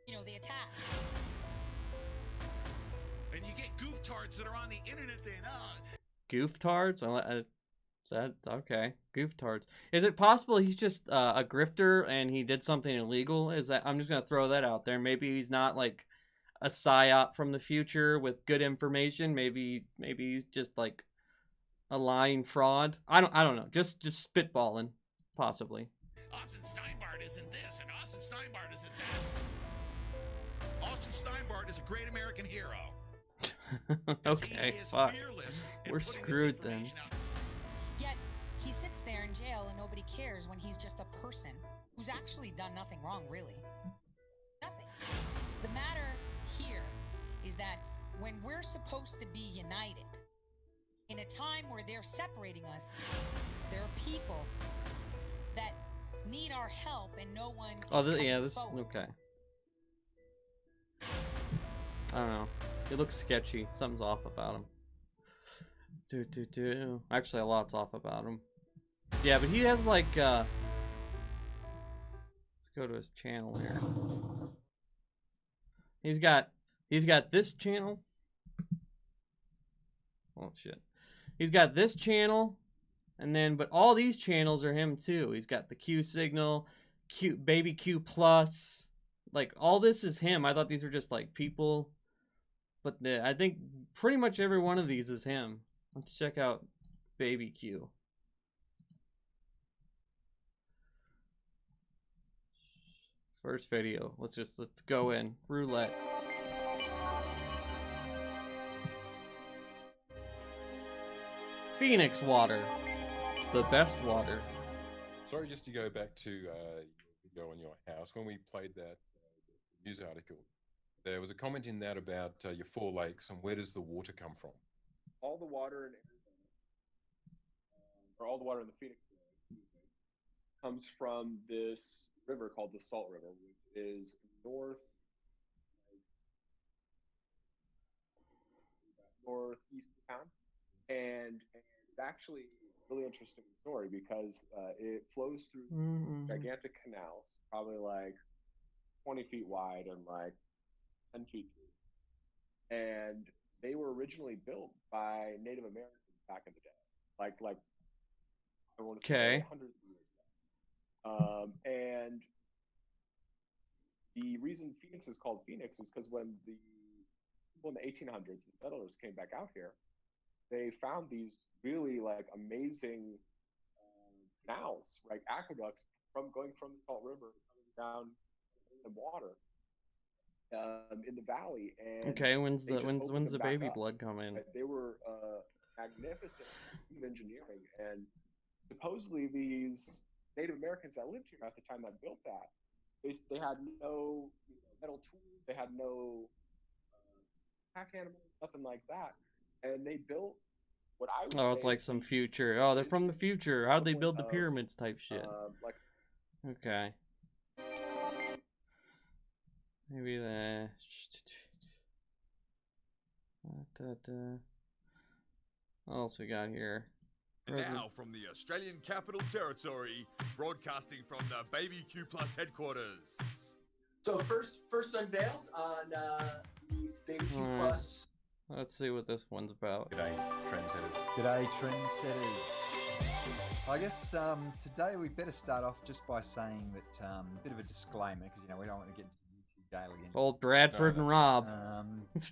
They attack. And you get gooftards that are on the internet saying, Gooftards? Is that okay? Gooftards. Is it possible he's just a grifter and he did something illegal? I'm just gonna throw that out there. Maybe he's not like a psyop from the future with good information. Maybe he's just like a lying fraud. I don't know. Just spitballing, possibly. Austin Steinbart isn't this, and Austin Steinbart isn't that. Austin Steinbart is a great American hero. Okay, fuck. We're screwed then. Yet he sits there in jail and nobody cares when he's just a person who's actually done nothing wrong, really. Nothing. The matter here is that when we're supposed to be united, in a time where they're separating us, there are people that need our help and no one is coming forward. Okay. I don't know. He looks sketchy. Something's off about him. Actually, a lot's off about him. Yeah, but he has like let's go to his channel here. He's got this channel. Oh shit. He's got this channel, And then, but all these channels are him too. He's got the Q signal, baby Q plus. Like, all this is him. I thought these were just like people. But I think pretty much every one of these is him. Let's check out baby Q. First video. Let's go in. Roulette. Phoenix water. The best water. Sorry, just to go back to your video on your house. When we played that news article, there was a comment in that about your 4 lakes and where does the water come from? All the water in Arizona, or all the water in the Phoenix Valley, comes from this river called the Salt River, which is northeast of town, and it's actually a really interesting story because it flows through gigantic canals, probably like 20 feet wide and like 10 feet deep, and they were originally built by Native Americans back in the day, like I want to say hundreds of years ago. And the reason Phoenix is called Phoenix is because when the people in the 1800s, the settlers came back out here, they found these really like amazing canals, like aqueducts going from the Salt River coming down the water in the valley. And okay, when's the baby blood coming? They were magnificent engineering, and supposedly these Native Americans that lived here at the time that built that, they had no metal tools, they had no pack animals, nothing like that, and they built what I would it's like some future. Oh, they're from the future. How'd they build the pyramids type shit? Okay. Maybe the... What else we got here? And now from the Australian Capital Territory, broadcasting from the Baby Q Plus headquarters. So first unveiled on the Baby Q Plus. Let's see what this one's about. G'day, trendsetters. G'day, trendsetters. I guess today we better start off just by saying that a bit of a disclaimer, because we don't want to get into YouTube Daily again. Old Bradford and Rob.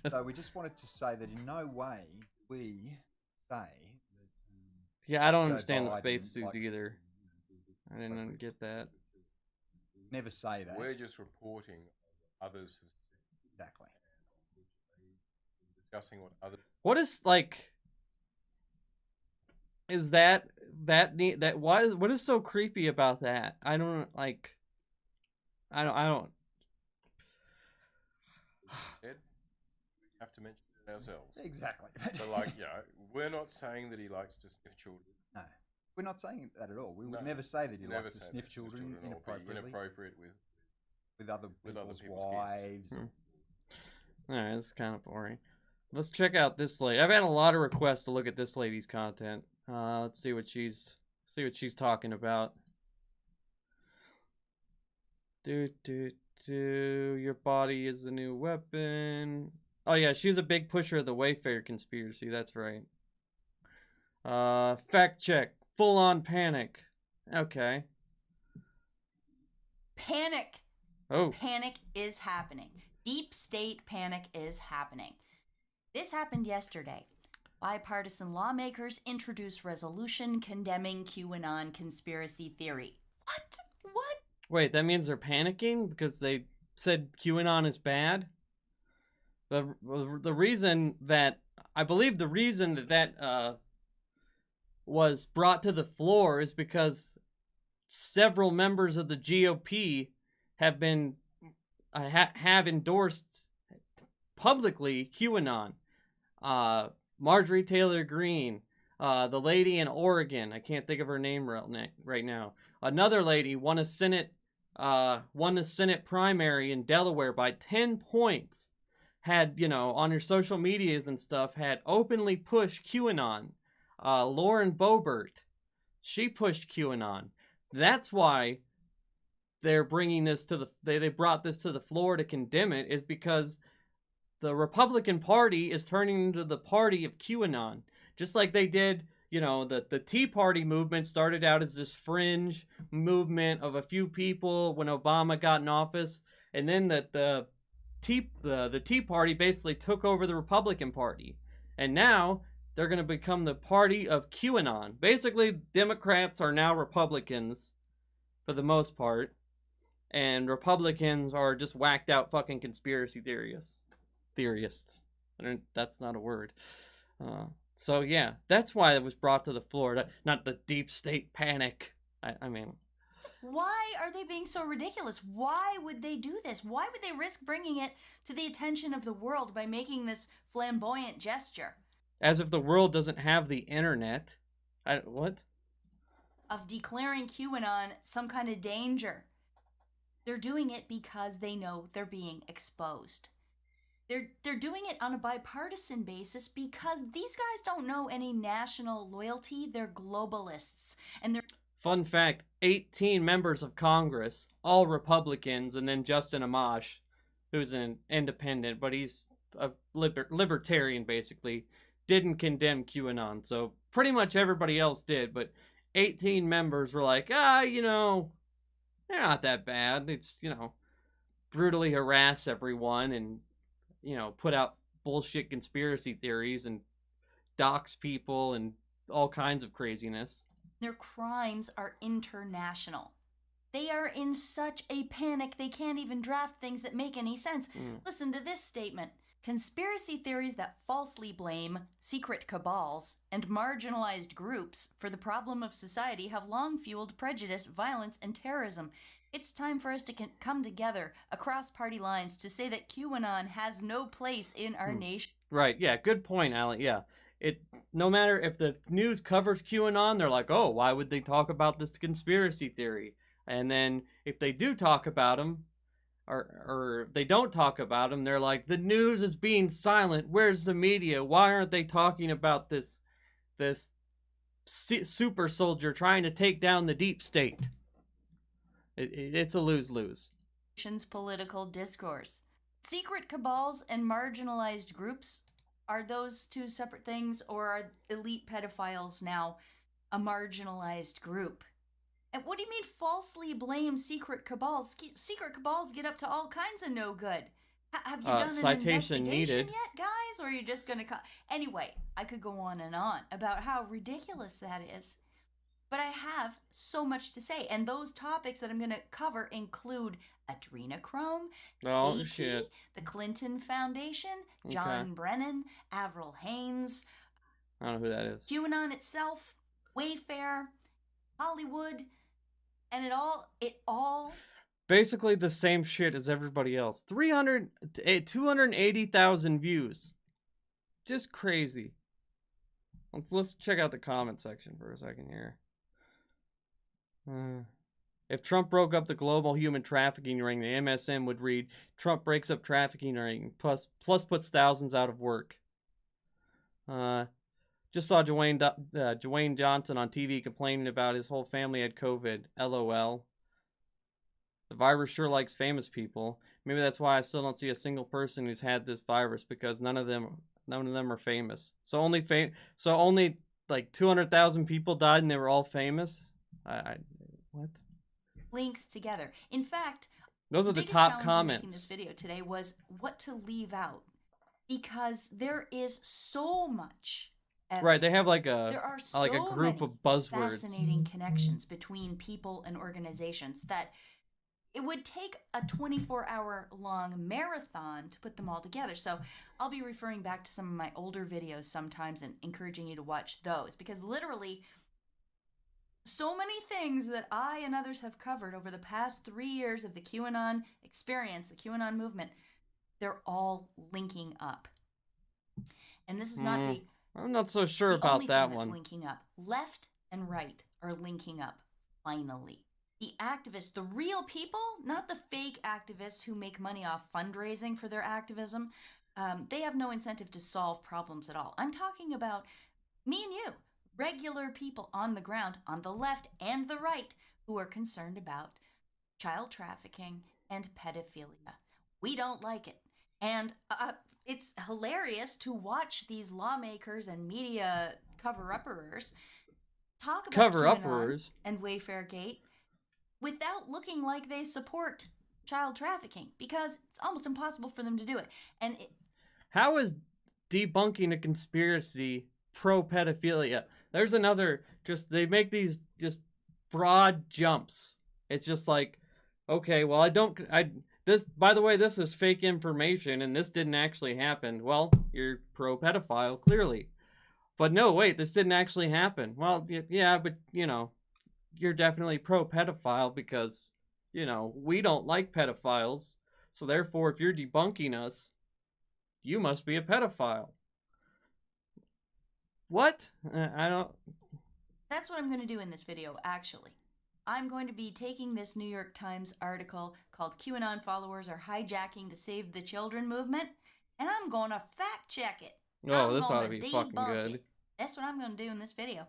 So we just wanted to say that in no way we say. Yeah, I don't understand the spacesuit either. I didn't get that. Never say that. We're just reporting others have said. Exactly. Discussing what other. What is like? Is that what is so creepy about that? I don't like. I don't. Ed, we have to mention it ourselves. Exactly. So we're not saying that he likes to sniff children. No, we're not saying that at all. We would never say that he likes to sniff children inappropriate with other people's wives. Alright, this is kind of boring. Let's check out this lady. I've had a lot of requests to look at this lady's content. Let's see what she's talking about. Your body is the new weapon. Oh yeah, she's a big pusher of the Wayfair conspiracy. That's right. Fact check. Full on panic. Okay. Panic. Oh. Panic is happening. Deep state panic is happening. This happened yesterday. Bipartisan lawmakers introduced resolution condemning QAnon conspiracy theory. What? Wait, that means they're panicking because they said QAnon is bad? The reason that I believe the reason that was brought to the floor is because several members of the GOP have been have endorsed publicly QAnon. Marjorie Taylor Greene, the lady in Oregon, I can't think of her name right now. Another lady won a Senate primary in Delaware by 10 points. Had, on her social medias and stuff, had openly pushed QAnon. Lauren Boebert, she pushed QAnon. That's why they're bringing this to they brought this to the floor to condemn it, is because the Republican Party is turning into the party of QAnon. Just like they did, you know, the Tea Party movement started out as this fringe movement of a few people when Obama got in office, and then the Tea Party basically took over the Republican Party, and now they're going to become the party of QAnon. Basically, Democrats are now Republicans for the most part, and Republicans are just whacked out fucking conspiracy theorists. That's not a word. So yeah, that's why it was brought to the floor. Not the deep state panic. I mean, why are they being so ridiculous? Why would they do this? Why would they risk bringing it to the attention of the world by making this flamboyant gesture? As if the world doesn't have the internet. What? Of declaring QAnon some kind of danger. They're doing it because they know they're being exposed. They're doing it on a bipartisan basis because these guys don't know any national loyalty. They're globalists. And they're... Fun fact, 18 members of Congress, all Republicans, and then Justin Amash, who's an independent, but he's a libertarian basically, didn't condemn QAnon. So pretty much everybody else did, but 18 members were like, you know, they're not that bad. It's, you know, brutally harass everyone and, you know, put out bullshit conspiracy theories and dox people and all kinds of craziness. Their crimes are international. They are in such a panic they can't even draft things that make any sense. Listen to this statement. Conspiracy theories that falsely blame secret cabals and marginalized groups for the problem of society have long fueled prejudice, violence, and terrorism. It's time for us to come together across party lines to say that QAnon has no place in our nation. Right, yeah, good point, Alan. Yeah, no matter if the news covers QAnon, they're like, oh, why would they talk about this conspiracy theory? And then if they do talk about them, or they don't talk about them, they're like, the news is being silent. Where's the media? Why aren't they talking about this super soldier trying to take down the deep state? It's a lose-lose. Political discourse. Secret cabals and marginalized groups, are those two separate things, or are elite pedophiles now a marginalized group? And what do you mean falsely blame secret cabals? Secret cabals get up to all kinds of no good. Have you done an investigation yet, guys? Or are you just going to... Anyway, I could go on and on about how ridiculous that is. But I have so much to say. And those topics that I'm going to cover include adrenochrome, shit. the Clinton Foundation, John Brennan, Avril Haines. I don't know who that is. QAnon itself, Wayfair, Hollywood, and it all... Basically the same shit as everybody else. 280,000 views. Just crazy. Let's check out the comment section for a second here. If Trump broke up the global human trafficking ring, the MSM would read, Trump breaks up trafficking ring, plus puts thousands out of work. Just saw Dwayne Johnson on TV complaining about his whole family had COVID. LOL. The virus sure likes famous people. Maybe that's why I still don't see a single person who's had this virus, because none of them are famous. So only like 200,000 people died and they were all famous? What? Links together. In fact, those are the top comments. Making this video today was what to leave out, because there is so much evidence. Right, they have like there are so a group of buzzwords. Fascinating connections between people and organizations that it would take a 24-hour long marathon to put them all together. So I'll be referring back to some of my older videos sometimes and encouraging you to watch those, because literally so many things that I and others have covered over the past 3 years of the QAnon experience, the QAnon movement, they're all linking up. And this is not the... I'm not so sure about that one. Linking up. Left and right are linking up, finally. The activists, the real people, not the fake activists who make money off fundraising for their activism, they have no incentive to solve problems at all. I'm talking about me and you, regular people on the ground, on the left and the right, who are concerned about child trafficking and pedophilia. We don't like it. And it's hilarious to watch these lawmakers and media cover-upperers talk about Cover-upperers? QAnon and Wayfair Gate without looking like they support child trafficking, because it's almost impossible for them to do it. And How is debunking a conspiracy pro-pedophilia? There's another, just, they make these just broad jumps. It's just like, okay, well, this, by the way, this is fake information and this didn't actually happen. Well, you're pro-pedophile, clearly. But no, wait, this didn't actually happen. Well, yeah, but, you know, you're definitely pro-pedophile because, you know, we don't like pedophiles. So therefore, if you're debunking us, you must be a pedophile. What? I don't... That's what I'm going to do in this video, actually. I'm going to be taking this New York Times article called QAnon Followers Are Hijacking the Save the Children Movement, and I'm going to fact check it. Oh, this ought to be fucking good. That's what I'm going to do in this video.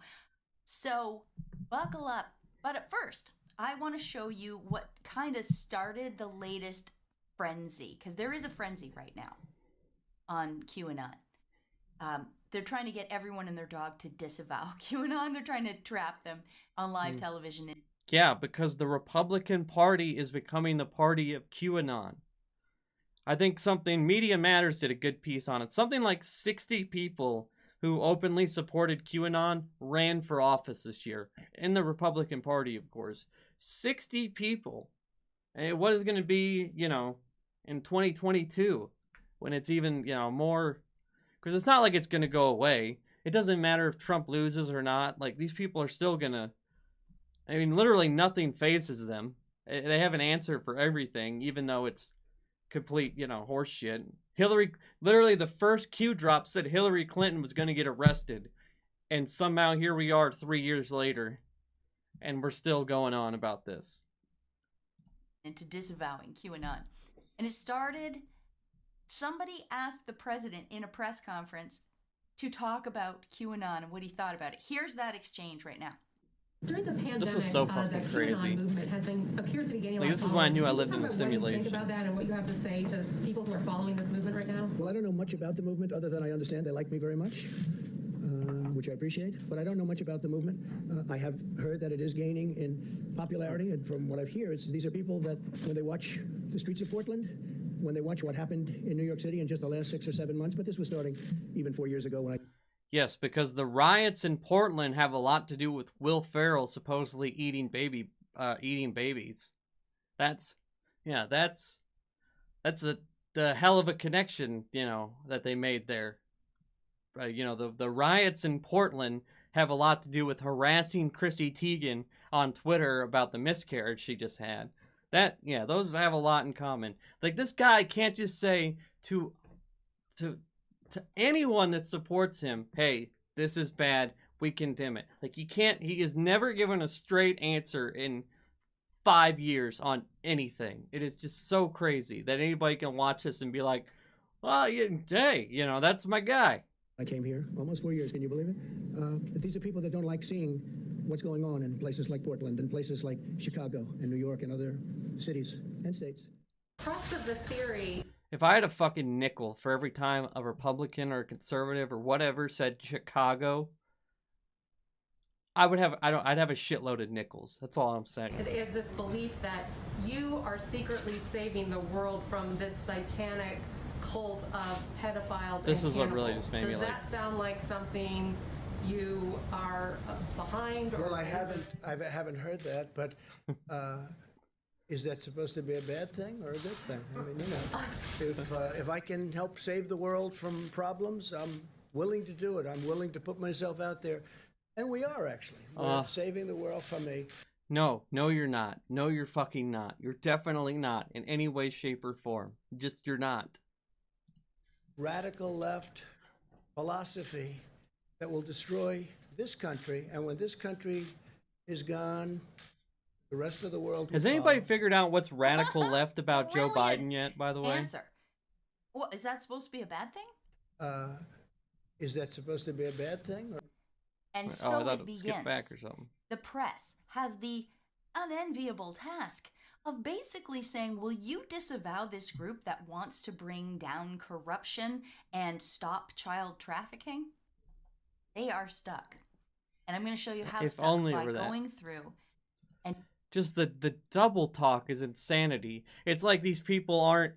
So, buckle up. But at first, I want to show you what kind of started the latest frenzy, because there is a frenzy right now on QAnon. They're trying to get everyone and their dog to disavow QAnon. They're trying to trap them on live television. Yeah, because the Republican Party is becoming the party of QAnon. I think Media Matters did a good piece on it. Something like 60 people who openly supported QAnon ran for office this year. In the Republican Party, of course. 60 people. And what is going to be, you know, in 2022, when it's even, you know, more... Because it's not like it's going to go away. It doesn't matter if Trump loses or not. Like, these people are still going to... I mean, literally nothing phases them. They have an answer for everything, even though it's complete, you know, horse shit. Literally the first Q drop said Hillary Clinton was going to get arrested. And somehow here we are 3 years later. And we're still going on about this. Into disavowing QAnon. And it started... Somebody asked the president in a press conference to talk about QAnon and what he thought about it. Here's that exchange right now. During the pandemic, this was so fucking the crazy. QAnon movement appears to be gaining like, this is when I knew I lived in a simulation. What do you think about that and what you have to say to people who are following this movement right now? Well, I don't know much about the movement other than I understand they like me very much, which I appreciate. But I don't know much about the movement. I have heard that it is gaining in popularity, and from what I've heard, these are people that when they watch the streets of Portland, when they watch what happened in New York City in just the last 6 or 7 months, but this was starting even 4 years ago when I... Yes, because the riots in Portland have a lot to do with Will Ferrell supposedly eating babies. That's the hell of a connection, you know, that they made there. You know, the riots in Portland have a lot to do with harassing Chrissy Teigen on Twitter about the miscarriage she just had. Those have a lot in common. Like, this guy can't just say to anyone that supports him, hey, this is bad, we condemn it. Like, he is never given a straight answer in 5 years on anything. It is just so crazy that anybody can watch this and be like, well, hey, you know, that's my guy. I came here almost 4 years, can you believe it? These are people that don't like seeing what's going on in places like Portland and places like Chicago and New York and other cities and states. Crux of the theory. If I had a fucking nickel for every time a Republican or a conservative or whatever said Chicago, I'd have a shitload of nickels. That's all I'm saying. It is this belief that you are secretly saving the world from this satanic cult of pedophiles. This and is what really just made me like. like. Does that sound like something you are behind? Well, I haven't heard that, but is that supposed to be a bad thing or a good thing? I mean, you know, if I can help save the world from problems, I'm willing to do it. I'm willing to put myself out there, and we are actually saving the world from a. No, you're not. No, you're fucking not. You're definitely not in any way, shape, or form. Just you're not. Radical left philosophy that will destroy this country, and when this country is gone, the rest of the world will Has anybody follow. figured out what's radical left about Joe Biden yet, by the way? Answer. Well, is that supposed to be a bad thing? Is that supposed to be a bad thing? Or... And so I thought it begins. Skip back or something. The press has the unenviable task of basically saying, will you disavow this group that wants to bring down corruption and stop child trafficking? They are stuck. And I'm going to show you how If stuck only by were that. going through and Just the double talk is insanity. It's like these people aren't,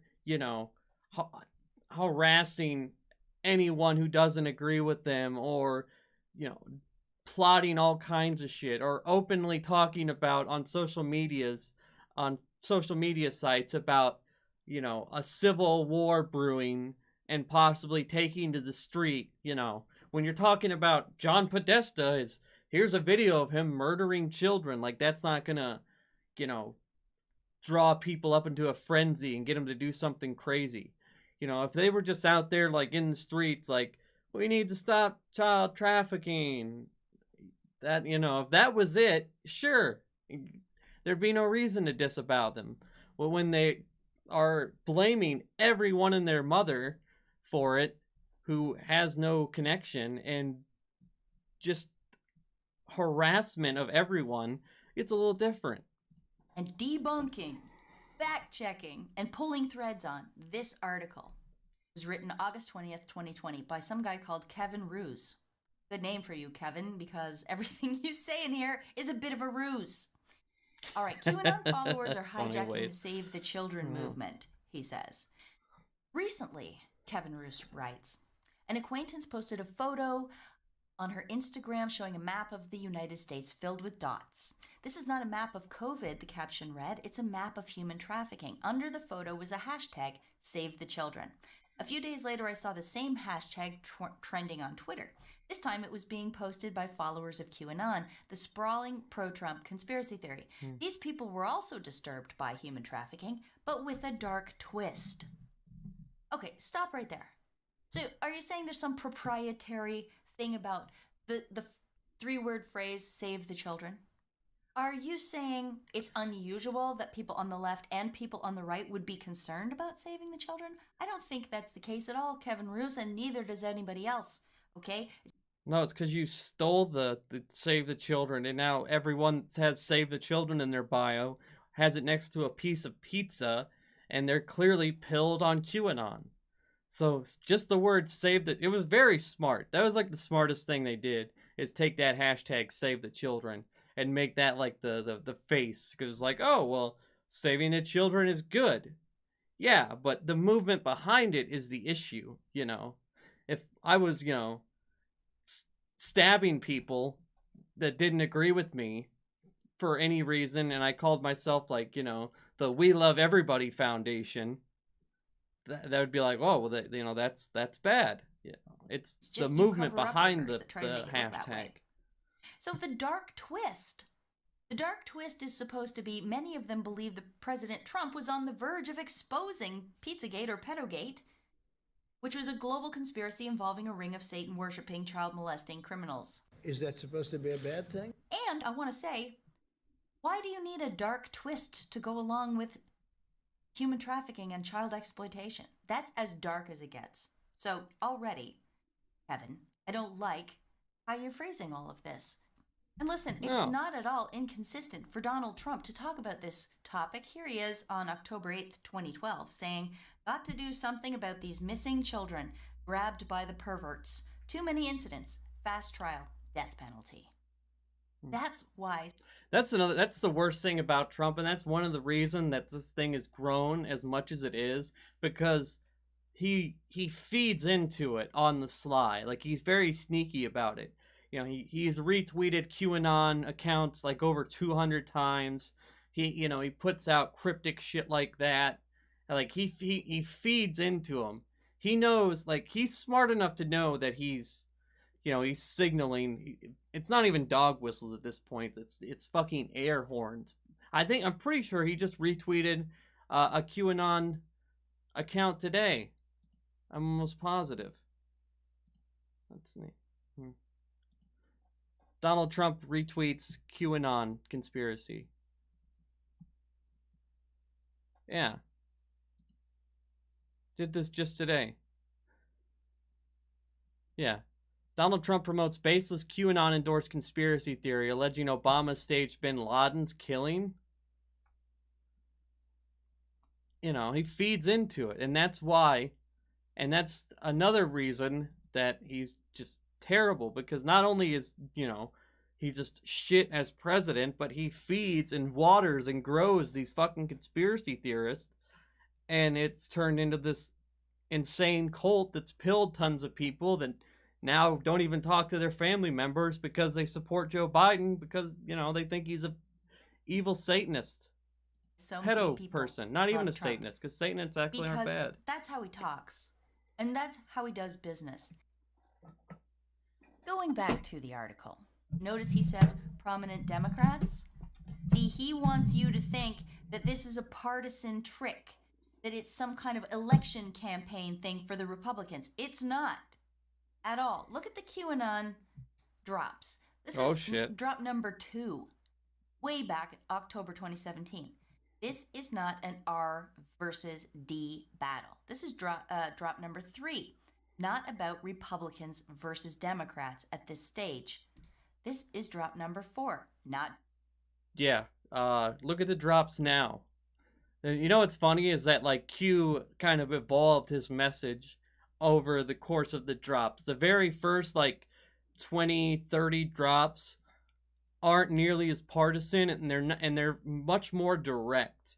harassing anyone who doesn't agree with them, or, plotting all kinds of shit, or openly talking about on social media sites about, a civil war brewing and possibly taking to the street, when you're talking about John Podesta is here's a video of him murdering children. Like, that's not gonna, draw people up into a frenzy and get them to do something crazy. If they were just out there, like, in the streets, like, we need to stop child trafficking, that, if that was it, sure, there'd be no reason to disavow them. But when they are blaming everyone and their mother for it who has no connection, and just harassment of everyone, it's a little different. and debunking, fact checking, and pulling threads on this article. It was written August 20th, 2020 by some guy called Kevin Ruse. Good name for you, Kevin, because everything you say in here is a bit of a ruse. All right, QAnon followers are hijacking the Save the Children movement, he says. Recently, Kevin Roos writes, an acquaintance posted a photo on her Instagram showing a map of the United States filled with dots. This is not a map of COVID, the caption read. It's a map of human trafficking. Under the photo was a hashtag, Save the Children. A few days later, I saw the same hashtag trending on Twitter. This time it was being posted by followers of QAnon, the sprawling pro-Trump conspiracy theory. These people were also disturbed by human trafficking, but with a dark twist. Okay, stop right there. So are you saying there's some proprietary thing about the three-word phrase, save the children? Are you saying it's unusual that people on the left and people on the right would be concerned about saving the children? I don't think that's the case at all, Kevin Roos, and neither does anybody else, okay? No, it's because you stole the Save the Children, and now everyone has Save the Children in their bio, has it next to a piece of pizza, and they're clearly pilled on QAnon. So just the word Save the... It was very smart. That was like the smartest thing they did, is take that hashtag Save the Children and make that like the face. Because it's like, oh, well, saving the children is good. Yeah, but the movement behind it is the issue, If I was, stabbing people that didn't agree with me for any reason, and I called myself, like, the We Love Everybody Foundation, that would be like, oh, well, that's bad. Yeah, it's the movement behind the hashtag. So the dark twist is supposed to be, many of them believe that President Trump was on the verge of exposing Pizzagate or Pedogate, which was a global conspiracy involving a ring of Satan-worshipping, child-molesting criminals. Is that supposed to be a bad thing? And I want to say, why do you need a dark twist to go along with human trafficking and child exploitation? That's as dark as it gets. So already, Kevin, I don't like how you're phrasing all of this. And listen, it's not at all inconsistent for Donald Trump to talk about this topic. Here he is on October 8th, 2012, saying, got to do something about these missing children grabbed by the perverts. Too many incidents. Fast trial. Death penalty. That's why. That's the worst thing about Trump, and that's one of the reasons that this thing has grown as much as it is, because he feeds into it on the sly. Like, he's very sneaky about it. He's retweeted QAnon accounts like over 200 times. He puts out cryptic shit like that. Like, he feeds into them. He knows, like, he's smart enough to know that he's signaling. It's not even dog whistles at this point. It's fucking air horns. I'm pretty sure he just retweeted a QAnon account today. I'm almost positive. Let's see. Donald Trump retweets QAnon conspiracy. Yeah. Did this just today. Yeah. Donald Trump promotes baseless QAnon-endorsed conspiracy theory alleging Obama staged bin Laden's killing. He feeds into it, and that's why, and that's another reason that he's just terrible because not only is, he just shit as president, but he feeds and waters and grows these fucking conspiracy theorists, and it's turned into this insane cult that's pilled tons of people that now don't even talk to their family members because they support Joe Biden because, they think he's a evil Satanist. So many Pedo people person, not even a love Trump Satanist, because Satanists actually aren't because bad. that's how he talks, and that's how he does business. Going back to the article, notice he says prominent Democrats. See, he wants you to think that this is a partisan trick, that it's some kind of election campaign thing for the Republicans. It's not at all. Look at the QAnon drops. This is shit. Drop number 2, way back October 2017. This is not an R versus D battle. This is drop number 3, not about Republicans versus Democrats at this stage. This is drop number 4, not. Yeah, look at the drops now. You know what's funny is that, like, Q kind of evolved his message over the course of the drops. The very first, 20, 30 drops aren't nearly as partisan, and they're much more direct.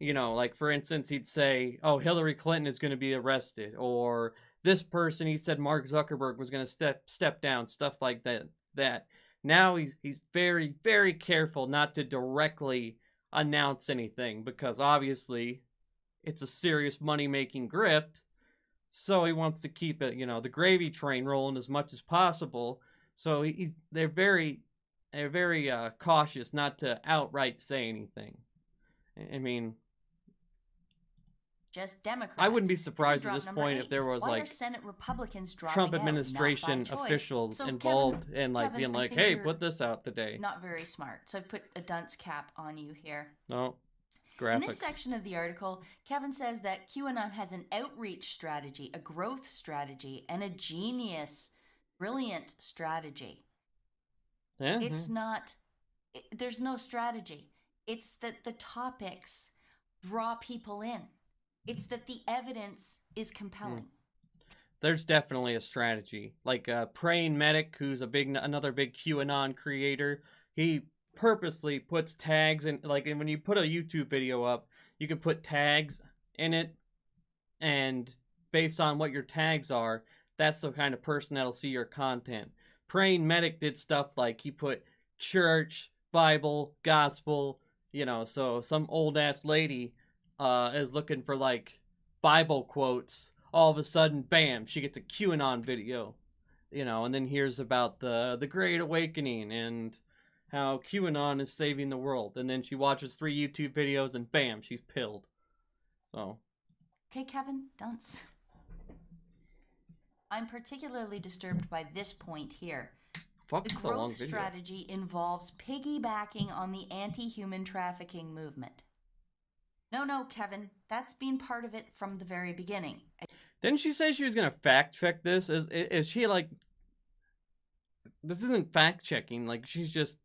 Like, for instance, he'd say, "Oh, Hillary Clinton is going to be arrested," or this person, he said Mark Zuckerberg was going to step down, stuff like that. Now he's very, very careful not to directly announce anything because obviously it's a serious money-making grift. So he wants to keep it, the gravy train rolling as much as possible. So they're very cautious not to outright say anything. I mean, just Democrats. I wouldn't be surprised at this point 8. if there was Why are Senate Republicans Trump dropping administration out, officials so involved Kevin, in being I like, think "Hey, you're put this out today." Not very smart. So I've put a dunce cap on you here. No. Graphics. In this section of the article, Kevin says that QAnon has an outreach strategy, a growth strategy, and a genius, brilliant strategy. Yeah. It's not, there's no strategy. It's that the topics draw people in. It's that the evidence is compelling. There's definitely a strategy. Like Praying Medic, who's another big QAnon creator, he purposely puts tags in, when you put a YouTube video up, you can put tags in it, and based on what your tags are, that's the kind of person that'll see your content. Praying Medic did stuff like he put church, Bible, gospel, so some old ass lady is looking for Bible quotes. All of a sudden, bam, she gets a QAnon video, and then hears about the Great Awakening and how QAnon is saving the world. And then she watches 3 YouTube videos and bam, she's pilled. So. Okay, Kevin, dunce. I'm particularly disturbed by this point here. Fuck, the growth strategy involves piggybacking on the anti-human trafficking movement. No, Kevin, that's been part of it from the very beginning. Didn't she say she was going to fact check this? Is she this isn't fact checking, she's just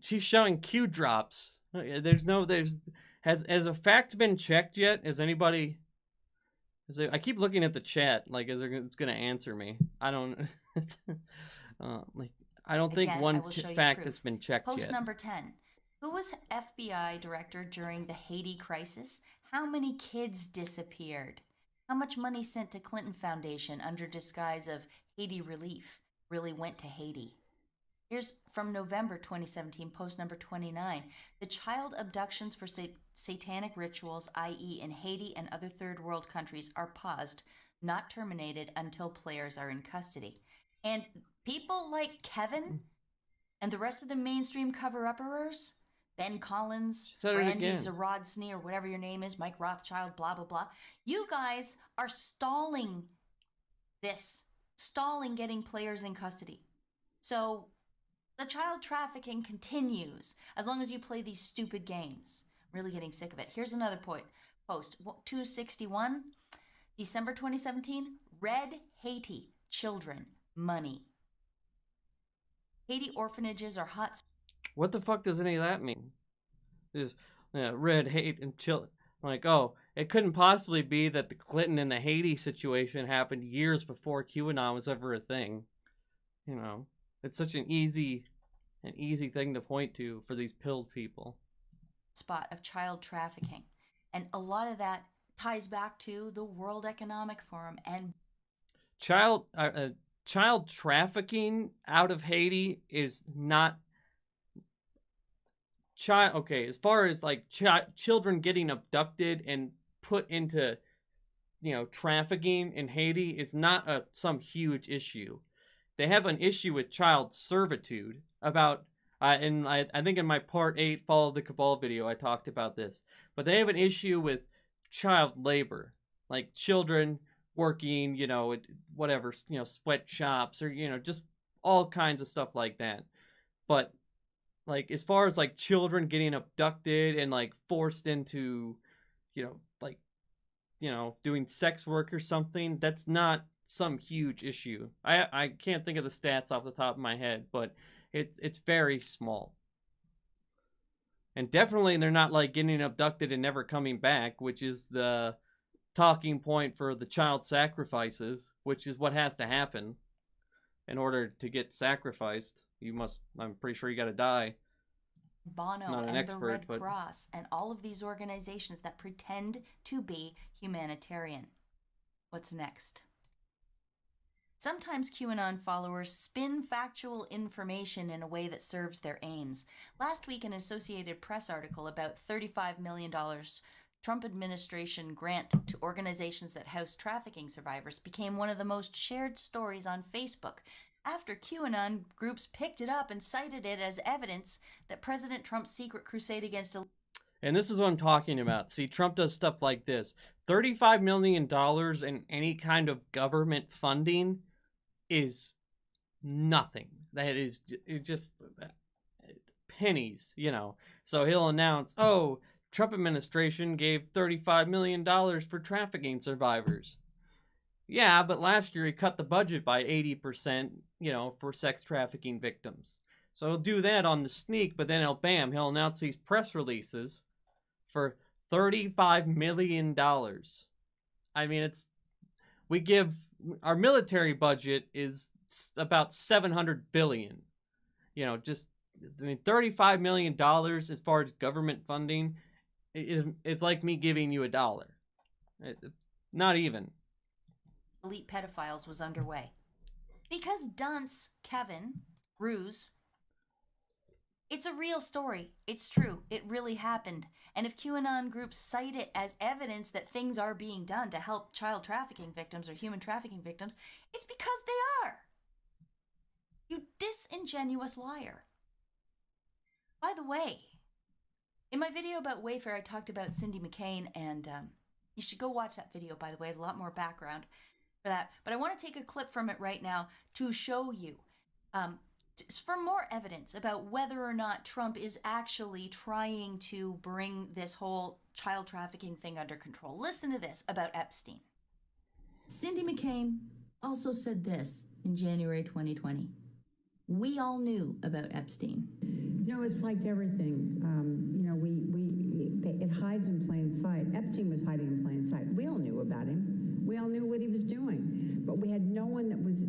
she's showing Q drops. Has a fact been checked yet? I keep looking at the chat, it's going to answer me. I don't, I don't think one fact has been checked yet. Post number 10. Who was FBI director during the Haiti crisis? How many kids disappeared? How much money sent to Clinton Foundation under disguise of Haiti relief really went to Haiti? Here's from November 2017, post number 29. The child abductions for satanic rituals, i.e. in Haiti and other third world countries, are paused, not terminated until players are in custody. And people like Kevin and the rest of the mainstream cover-uppers, Ben Collins, Brandy Zarodsny, or whatever your name is, Mike Rothschild, blah, blah, blah. You guys are stalling getting players in custody. So the child trafficking continues as long as you play these stupid games. I'm really getting sick of it. Here's another post. 261, December 2017, Red Haiti, children, money. Haiti orphanages are hot. What the fuck does any of that mean? Red hate and children. it couldn't possibly be that the Clinton and the Haiti situation happened years before QAnon was ever a thing. You know, it's such an easy thing to point to for these pilled people. Spot of child trafficking. And a lot of that ties back to the World Economic Forum and child trafficking out of Haiti is not okay, as far as like children getting abducted and put into, you know, trafficking in Haiti is not some huge issue. They have an issue with child servitude about and I think in my part 8 Follow the Cabal video I talked about this. But they have an issue with child labor, like children working, you know, whatever, you know, sweatshops or, you know, just all kinds of stuff like that. But like as far as like children getting abducted and like forced into, you know, like, you know, doing sex work or something, that's not some huge issue. I can't think of the stats off the top of my head, but it's very small. And definitely they're not like getting abducted and never coming back, which is the talking point for the child sacrifices, which is what has to happen in order to get sacrificed. You must, I'm pretty sure you got to die. Bono Not an and expert, the Red but... Cross and all of these organizations that pretend to be humanitarian. What's next? Sometimes QAnon followers spin factual information in a way that serves their aims. Last week, an Associated Press article about $35 million Trump administration grant to organizations that house trafficking survivors became one of the most shared stories on Facebook after QAnon groups picked it up and cited it as evidence that President Trump's secret crusade against... And this is what I'm talking about. See, Trump does stuff like this. $35 million in any kind of government funding is nothing. That is just pennies, you know. So he'll announce, oh, Trump administration gave $35 million for trafficking survivors. Yeah, but last year he cut the budget by 80%, you know, for sex trafficking victims. So he'll do that on the sneak, but then he'll announce these press releases for $35 million. I mean, we give, our military budget is about $700 billion. You know, just, I mean, $35 million as far as government funding, it's like me giving you $1. Not even. Elite pedophiles was underway. Because dunce Kevin Ruse, it's a real story. It's true. It really happened. And if QAnon groups cite it as evidence that things are being done to help child trafficking victims or human trafficking victims, it's because they are. You disingenuous liar. By the way, in my video about Wayfair, I talked about Cindy McCain, and you should go watch that video, by the way. There's a lot more background for that. But I want to take a clip from it right now to show you for more evidence about whether or not Trump is actually trying to bring this whole child trafficking thing under control. Listen to this about Epstein. Cindy McCain also said this in January 2020. We all knew about Epstein. You know, it's like everything. You know, it hides in plain sight. Epstein was hiding in plain sight. We all knew about him. We all knew what he was doing, but we had no one that was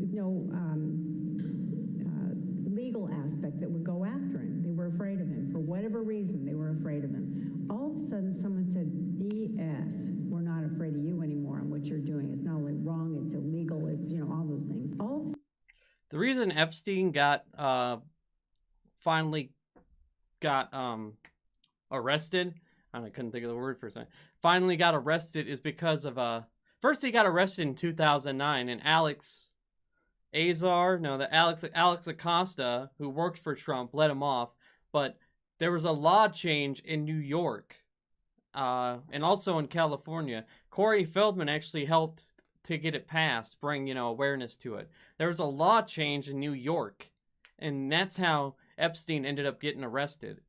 legal aspect that would go after him. They were afraid of him. For whatever reason, they were afraid of him. All of a sudden, someone said, BS, we're not afraid of you anymore, and what you're doing is not only wrong, it's illegal, it's, you know, all those things. All of a The reason Epstein got finally got arrested, I couldn't think of the word for a second, finally got arrested is because of first he got arrested in 2009, and Alex Acosta, who worked for Trump, let him off. But there was a law change in New York and also in California. Corey Feldman actually helped to get it passed, bring, you know, awareness to it. There was a law change in New York, and that's how Epstein ended up getting arrested.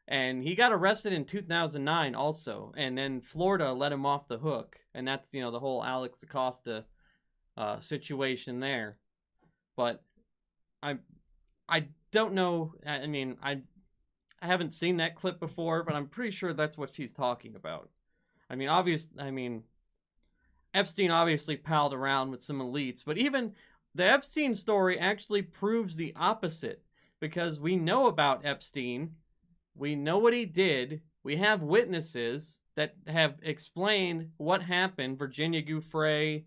And he got arrested in 2009 also, and then Florida let him off the hook. And that's, you know, the whole Alex Acosta situation there. But I don't know. I mean, I haven't seen that clip before, but I'm pretty sure that's what she's talking about. I mean, Epstein obviously palled around with some elites, but even the Epstein story actually proves the opposite, because we know about Epstein, we know what he did, we have witnesses that have explained what happened, Virginia Giuffre,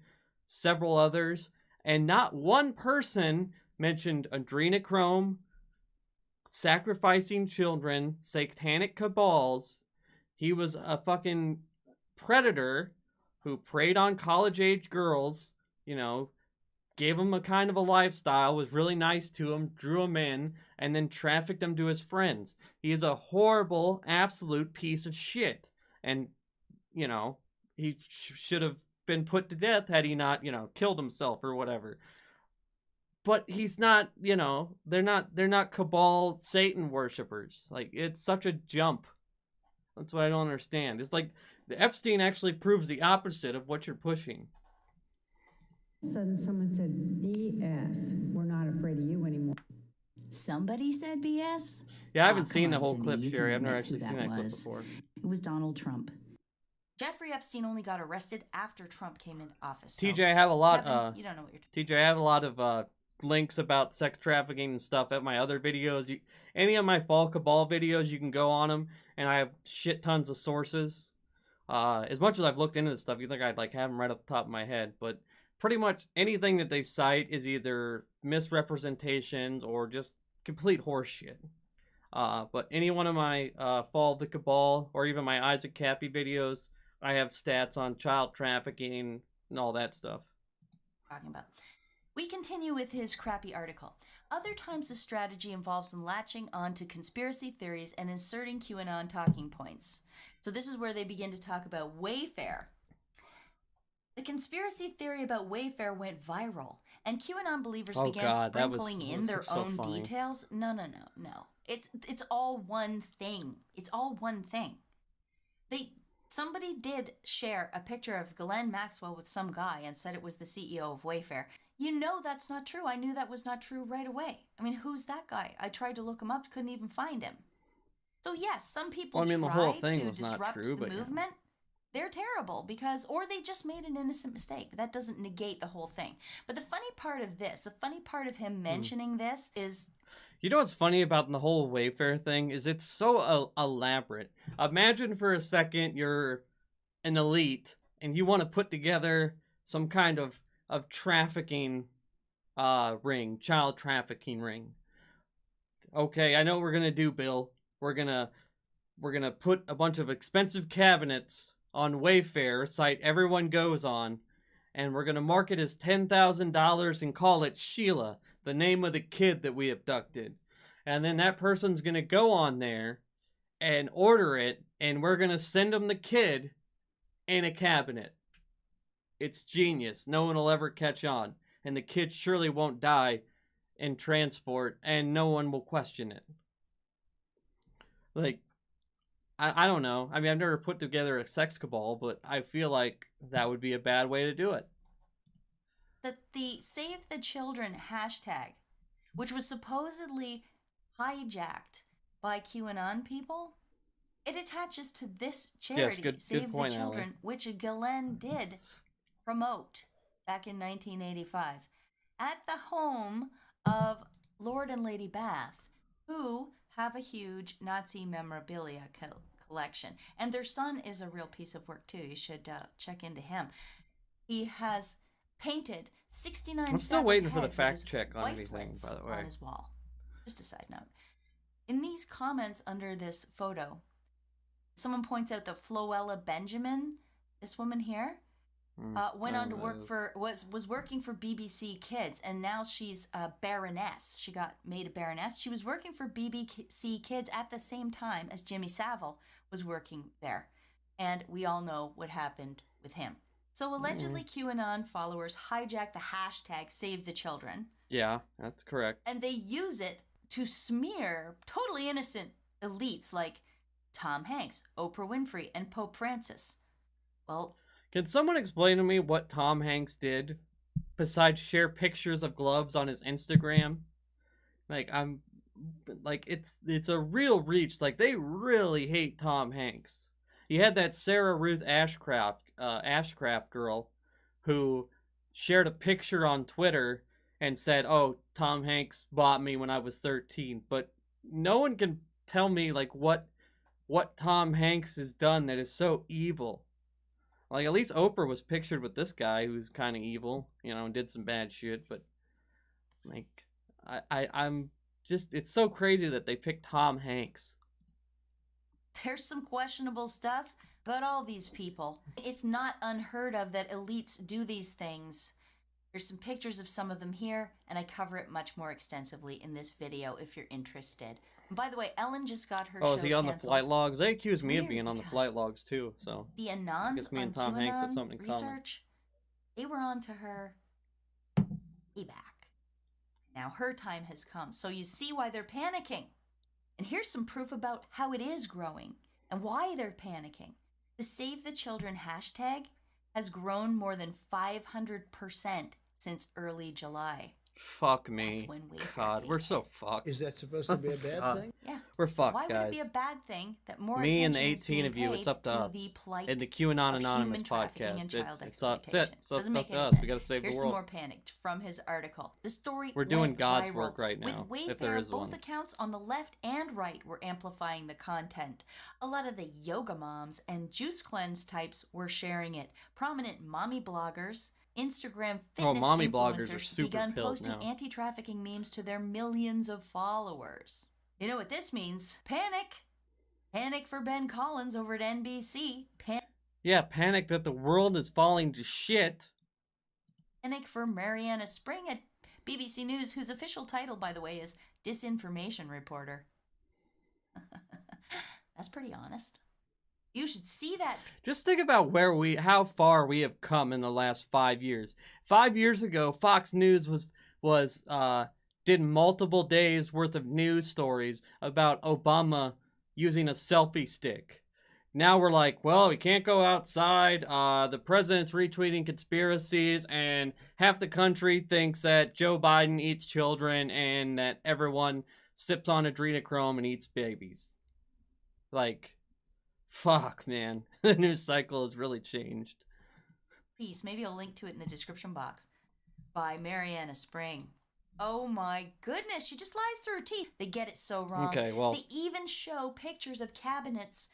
several others, and not one person mentioned adrenochrome, sacrificing children, satanic cabals. He was a fucking predator who preyed on college-age girls, gave them a kind of a lifestyle, was really nice to them, drew them in, and then trafficked them to his friends. He is a horrible, absolute piece of shit. And, he should have been put to death had he not, killed himself or whatever. But he's not, they're not cabal Satan worshippers. Like, it's such a jump. That's what I don't understand. It's like the Epstein actually proves the opposite of what you're pushing. Sudden someone said, BS, we're not afraid of you anymore. Somebody said BS? Yeah, I haven't Come seen the on, whole Cindy, clip, you Sherry. can I've never admit who actually seen that clip was. before. It was Donald Trump. Jeffrey Epstein only got arrested after Trump came into office. So TJ, I have a lot. Kevin, you don't know what you're talking TJ, I have a lot of links about sex trafficking and stuff at my other videos. Any of my Fall Cabal videos, you can go on them, and I have shit tons of sources. As much as I've looked into this stuff, you think I'd like have them right up the top of my head, but pretty much anything that they cite is either misrepresentations or just complete horseshit. But any one of my Fall of the Cabal or even my Isaac Cappy videos, I have stats on child trafficking and all that stuff. talking about. We continue with his crappy article. Other times the strategy involves latching onto conspiracy theories and inserting QAnon talking points. So this is where they begin to talk about Wayfair. The conspiracy theory about Wayfair went viral, and QAnon believers began sprinkling in their own details. No. It's all one thing. It's all one thing. Somebody did share a picture of Ghislaine Maxwell with some guy and said it was the CEO of Wayfair. You know that's not true. I knew that was not true right away. I mean, who's that guy? I tried to look him up, couldn't even find him. So yes, some people the try whole thing to was not disrupt true, the but yeah. movement. They're terrible or they just made an innocent mistake. But that doesn't negate the whole thing. But the funny part of him mentioning this is, you know what's funny about the whole Wayfair thing is it's so elaborate. Imagine for a second you're an elite and you want to put together some kind of trafficking ring, child trafficking ring. Okay, I know what we're gonna do, Bill. We're gonna put a bunch of expensive cabinets on Wayfair, a site everyone goes on, and we're gonna mark it as $10,000 and call it Sheila, the name of the kid that we abducted. And then that person's gonna go on there and order it, and we're gonna send them the kid in a cabinet. It's genius. No one will ever catch on. And the kid surely won't die in transport, and no one will question it. Like, I don't know. I mean, I've never put together a sex cabal, but I feel like that would be a bad way to do it. that the Save the Children hashtag, which was supposedly hijacked by QAnon people, it attaches to this charity, good Save point, the Children, Allie. which Ghislaine did promote back in 1985 at the home of Lord and Lady Bath, who have a huge Nazi memorabilia collection. And their son is a real piece of work, too. You should check into him. He has painted 69 I'm still severed waiting for the heads of fact his check on wifelets anything, by the way. on his wall. Just a side note. In these comments under this photo, someone points out that Floella Benjamin, this woman here, went on to work was working for BBC Kids, and now she's a baroness. She got made a baroness. She was working for BBC Kids at the same time as Jimmy Savile was working there, and we all know what happened with him. So allegedly, QAnon followers hijack the hashtag Save the Children. Yeah, that's correct. And they use it to smear totally innocent elites like Tom Hanks, Oprah Winfrey, and Pope Francis. Well, can someone explain to me what Tom Hanks did besides share pictures of gloves on his Instagram? It's a real reach. Like, they really hate Tom Hanks. You had that Sarah Ruth Ashcraft girl who shared a picture on Twitter and said, "Oh, Tom Hanks bought me when I was 13." But no one can tell me like what Tom Hanks has done that is so evil. Like, at least Oprah was pictured with this guy who's kind of evil, you know, and did some bad shit. But like, I'm just, it's so crazy that they picked Tom Hanks. There's some questionable stuff about all these people. It's not unheard of that elites do these things. There's some pictures of some of them here, and I cover it much more extensively in this video if you're interested. And by the way, Ellen just got her show Oh, is he on the canceled. flight logs? They accuse me of Weird, being on the flight logs too, so the I Anons guess me on and Tom Hanks have QAnon something in common. research, they were on to her way back. Now her time has come, so you see why they're panicking. And here's some proof about how it is growing and why they're panicking. The Save the Children hashtag has grown more than 500% since early July. Fuck me. That's when Wayfair God, came we're so fucked. Is that supposed to be a bad thing? Yeah. We're fucked, Why guys. would it be a bad thing that more Me and attention the is 18 being of you, it's paid up to us. the plight And the QAnon of Anonymous human trafficking podcast. and child It's up exploitation? to Doesn't make any us. sense. We gotta save Here's the some world. more panicked from his article. The story We're doing went God's viral. work right now, With Wayfair, if there is both one. accounts on the left and right were amplifying the content. A lot of the yoga moms and juice cleanse types were sharing it. Prominent mommy bloggers, Instagram fitness mommy bloggers are influencers super began pilled posting now. anti-trafficking memes to their millions of followers. You know what this means? Panic! Panic for Ben Collins over at NBC. Yeah, panic that the world is falling to shit. Panic for Mariana Spring at BBC News, whose official title, by the way, is Disinformation Reporter. That's pretty honest. You should see that. Just think about how far we have come in the last 5 years. 5 years ago, Fox News did multiple days worth of news stories about Obama using a selfie stick. Now we're like, well, we can't go outside. The president's retweeting conspiracies, and half the country thinks that Joe Biden eats children and that everyone sips on adrenochrome and eats babies. Like, fuck, man. The news cycle has really changed. Piece, maybe I'll link to it in the description box, by Mariana Spring. Oh my goodness, she just lies through her teeth. They get it so wrong. Okay, well, they even show pictures of cabinets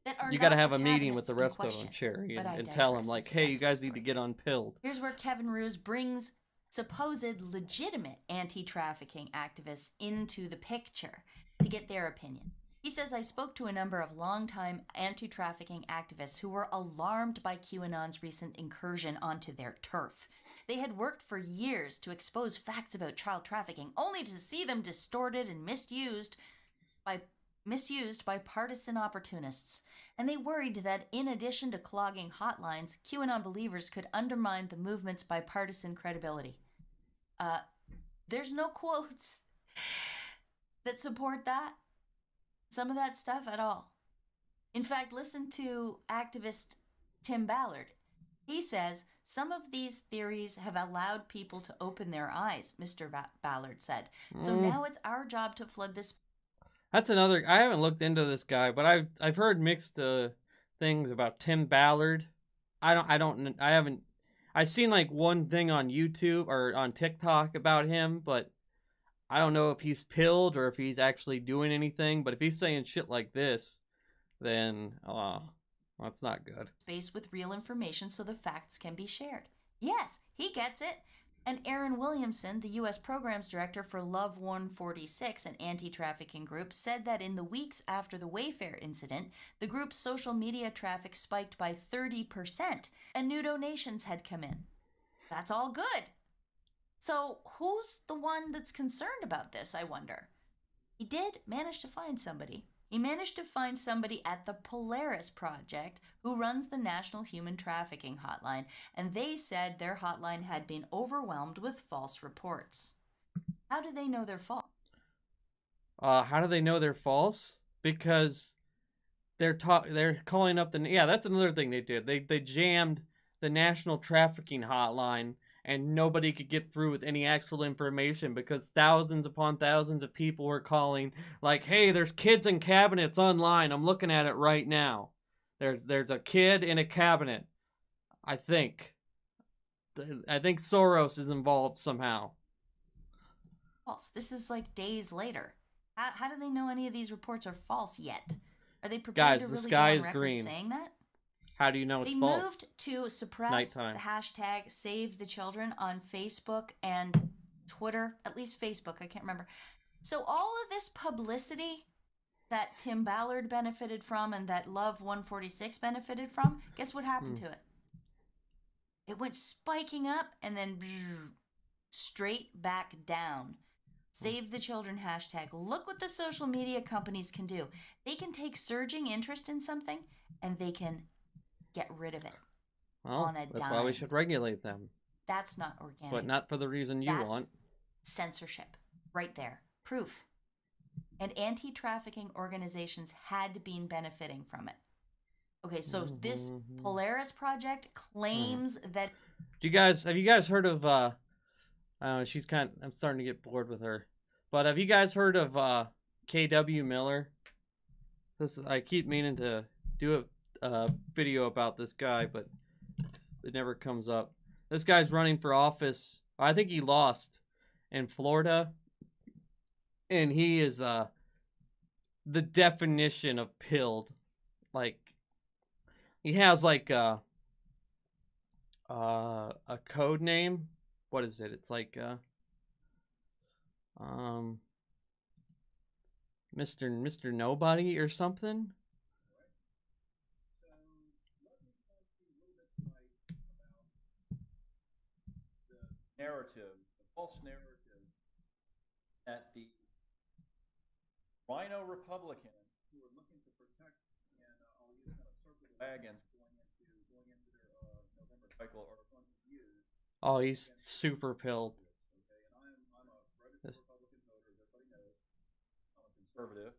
that are you not got to have the a meeting with cabinets the in rest of question. them, Sherry, But I and tell them, digress. like, Let's get hey, back you to the guys need to get unpilled. Here's where Kevin Roos brings supposed legitimate anti-trafficking activists into the picture to get their opinion. He says, I spoke to a number of longtime anti-trafficking activists who were alarmed by QAnon's recent incursion onto their turf. They had worked for years to expose facts about child trafficking, only to see them distorted and misused by partisan opportunists. And they worried that in addition to clogging hotlines, QAnon believers could undermine the movement's bipartisan credibility. There's no quotes that support that. Some of that stuff at all. In fact, listen to activist Tim Ballard. He says, some of these theories have allowed people to open their eyes, Mr. Ballard said. So now it's our job to flood this. That's another. I haven't looked into this guy, but I've heard mixed things about Tim Ballard. I've seen like one thing on YouTube or on TikTok about him, but I don't know if he's pilled or if he's actually doing anything. But if he's saying shit like this, then that's not good. Space with real information so the facts can be shared. Yes, he gets it. And Aaron Williamson, the U.S. Programs Director for Love 146, an anti-trafficking group, said that in the weeks after the Wayfair incident, the group's social media traffic spiked by 30% and new donations had come in. That's all good. So who's the one that's concerned about this, I wonder? He did manage to find somebody. He managed to find somebody at the Polaris Project who runs the National Human Trafficking Hotline, and they said their hotline had been overwhelmed with false reports. How do they know they're false? How do they know they're false? Because they're calling up that's another thing they did. They jammed the National Trafficking Hotline, and nobody could get through with any actual information because thousands upon thousands of people were calling like, hey, there's kids in cabinets online. I'm looking at it right now. There's a kid in a cabinet. I think Soros is involved somehow. False. This is like days later. How do they know any of these reports are false yet? Are they prepared Guys, to the really sky go on is record green. saying that? How do you know it's They false? moved to suppress the nighttime. hashtag Save the Children on Facebook and Twitter, at least Facebook, I can't remember. So all of this publicity that Tim Ballard benefited from and that Love 146 benefited from, guess what happened to it? It went spiking up and then straight back down. Save the Children hashtag. Look what the social media companies can do. They can take surging interest in something and they can get rid of it on a that's dime. why we should regulate them. That's not organic. But not for the reason you That's want. censorship. Right there. Proof. And anti-trafficking organizations had been benefiting from it. Okay, so this Polaris project claims that... Have you guys heard of, I'm starting to get bored with her. But have you guys heard of, K.W. Miller? I keep meaning to do a video about this guy, but it never comes up. This guy's running for office. I think he lost in Florida. And he is, the definition of pilled. Like, he has like a code name. What is it? It's like Mr. Nobody or something. Narrative, the false narrative that the rhino Republicans who are looking to protect and I'll use kind of circle the wagons going into their November cycle are going to use. Oh, he's super pilled. Okay, and I'm a registered Republican voter, as everybody knows. I'm a conservative,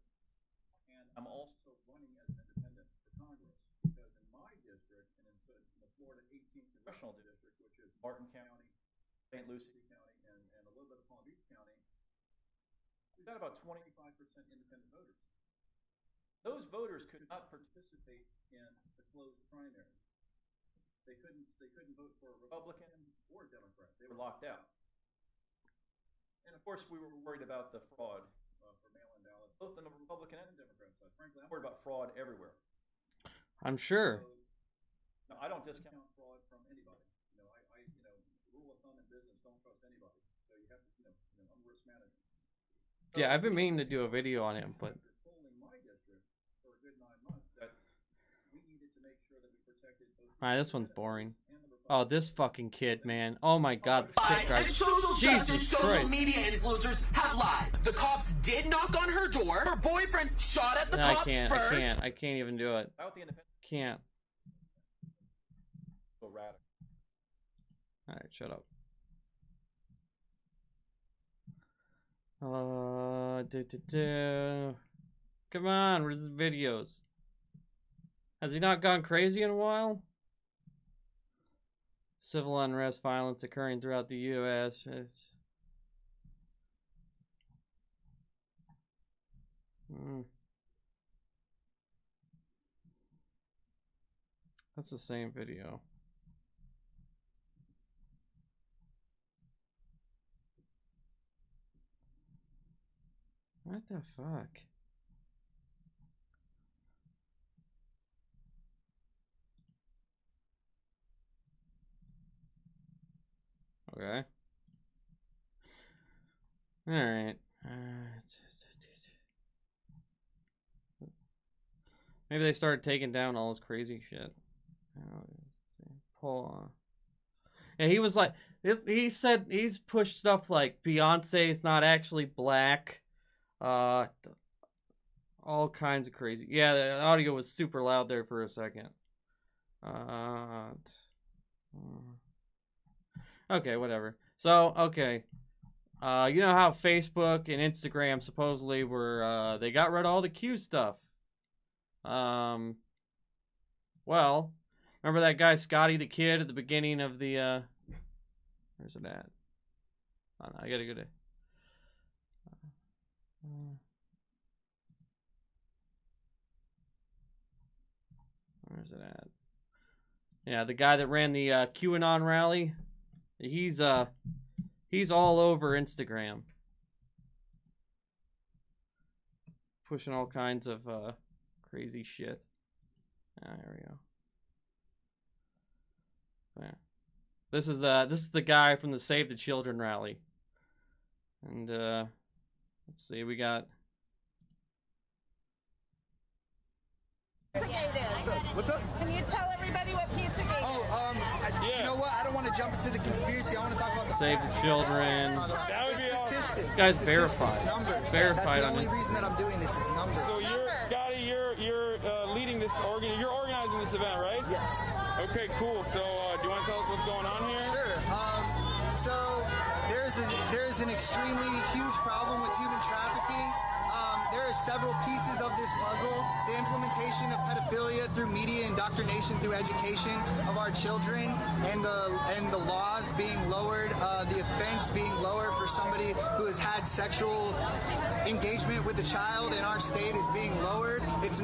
and I'm also running as an independent for Congress because in my district and in the Florida 18th congressional district, which is Martin County, St. Lucie County, and a little bit of Palm Beach County, we've got about 25% independent voters. Those voters could not participate in the closed primary. They couldn't vote for a Republican or a Democrat. They were locked out. And of course, we were worried about the fraud for mail-in ballots, both on the Republican and Democrat side. Frankly, I'm worried about fraud everywhere. I'm sure. So, I don't discount fraud from anybody. Rule of thumb in business: don't trust anybody. So you have to, I'm risk management. Yeah, I've been meaning to do a video on him, but Polling my district for a good 9 months, that we needed to make sure that we protected both. this one's boring. Oh, this fucking kid, man. Oh my God, this kid And drives. social justice Jesus social Christ. media influencers have lied. The cops did knock on her door. Her boyfriend shot at the No, cops first. I can't even do it. Can't. So radical. All right, shut up. Come on, where's his videos? Has he not gone crazy in a while? Civil unrest, violence occurring throughout the U.S. That's the same video. What the fuck? Okay. All right. Maybe they started taking down all this crazy shit. Pull on. And he was like, he said he's pushed stuff like Beyonce's not actually black. All kinds of crazy. Yeah, the audio was super loud there for a second. Okay, whatever. So, okay. You know how Facebook and Instagram supposedly were, they got rid of all the Q stuff. Well, remember that guy Scotty the Kid at the beginning of the, where's it at? Oh, no, I gotta go to, Where's it at? Yeah, the guy that ran the QAnon rally. He's all over Instagram, pushing all kinds of crazy shit. There we go. Yeah. This is the guy from the Save the Children rally. And let's see, we got What's up? Can you tell everybody what Pizzagate is? You know what? I don't want to jump into the conspiracy. I want to talk about the Save the Children. That would be statistics. This guy's verified. Numbers. Verified That's the on only reason that I'm doing this is numbers. So Scotty, you're leading this you're organizing this event, right? Yes. Okay, cool. So do you want to tell us what's going on here? Sure. So there's an extremely huge problem with human trafficking. There are several pieces of this puzzle. The implementation of pedophilia through media indoctrination, through education of our children, and the laws being lowered, the offense being lowered for somebody who has had sexual engagement with a child in our state is being lowered. It's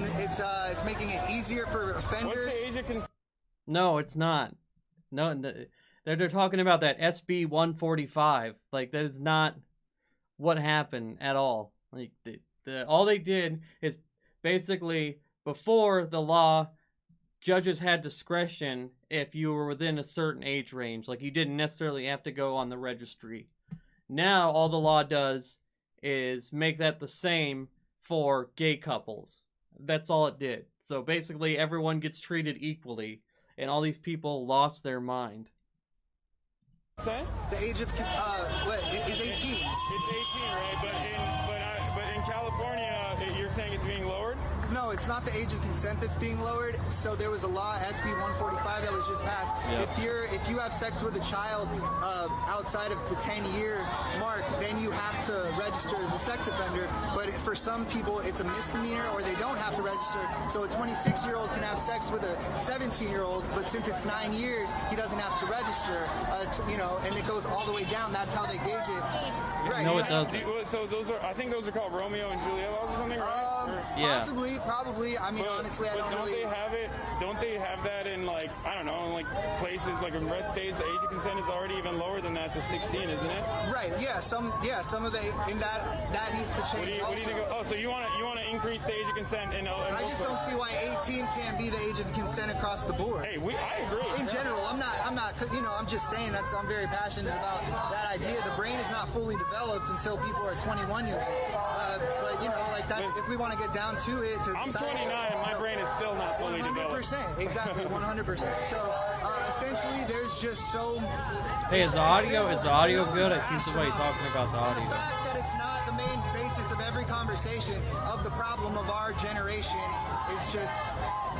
making it easier for offenders. What's the age of consent? No, it's not. No, they're talking about that SB 145. Like, that is not what happened at all. Like, all they did is basically, before the law, judges had discretion if you were within a certain age range. Like, you didn't necessarily have to go on the registry. Now, all the law does is make that the same for gay couples. That's all it did. So basically, everyone gets treated equally, and all these people lost their mind. Say? The age of what is 18? It's 18, right? But in California, you're saying it's being lowered? No, it's not the age of consent that's being lowered. So there was a law, SB 145, that was just passed. Yep. If you have sex with a child outside of the 10-year mark, then you have to register as a sex offender. But for some people, it's a misdemeanor, or they don't have to register. So a 26-year-old can have sex with a 17-year-old, but since it's 9 years, he doesn't have to register. And it goes all the way down. That's how they gauge it. Right. No, it doesn't. So I think those are called Romeo and Juliet laws or something, right? Yeah. Possibly, probably. I mean, honestly, I don't really. Don't they have that in, like, I don't know, in like places like in red states, the age of consent is already even lower than that to 16, isn't it? Right. Yeah. Some of that needs to change. What do you think? So you want to increase the age of consent in I just don't see why 18 can't be the age of consent across the board. Hey, I agree. In general, I'm not. I'm just saying I'm very passionate about that idea. The brain is not fully developed until people are 21 years old. But that's if we want to get down to it. I'm 29 and my brain is still not fully developed. 100%. Exactly. 100%. So essentially, there's just so. Hey, is the audio good? I see somebody talking about the audio. The fact that it's not the main basis of every conversation of the problem of our generation is just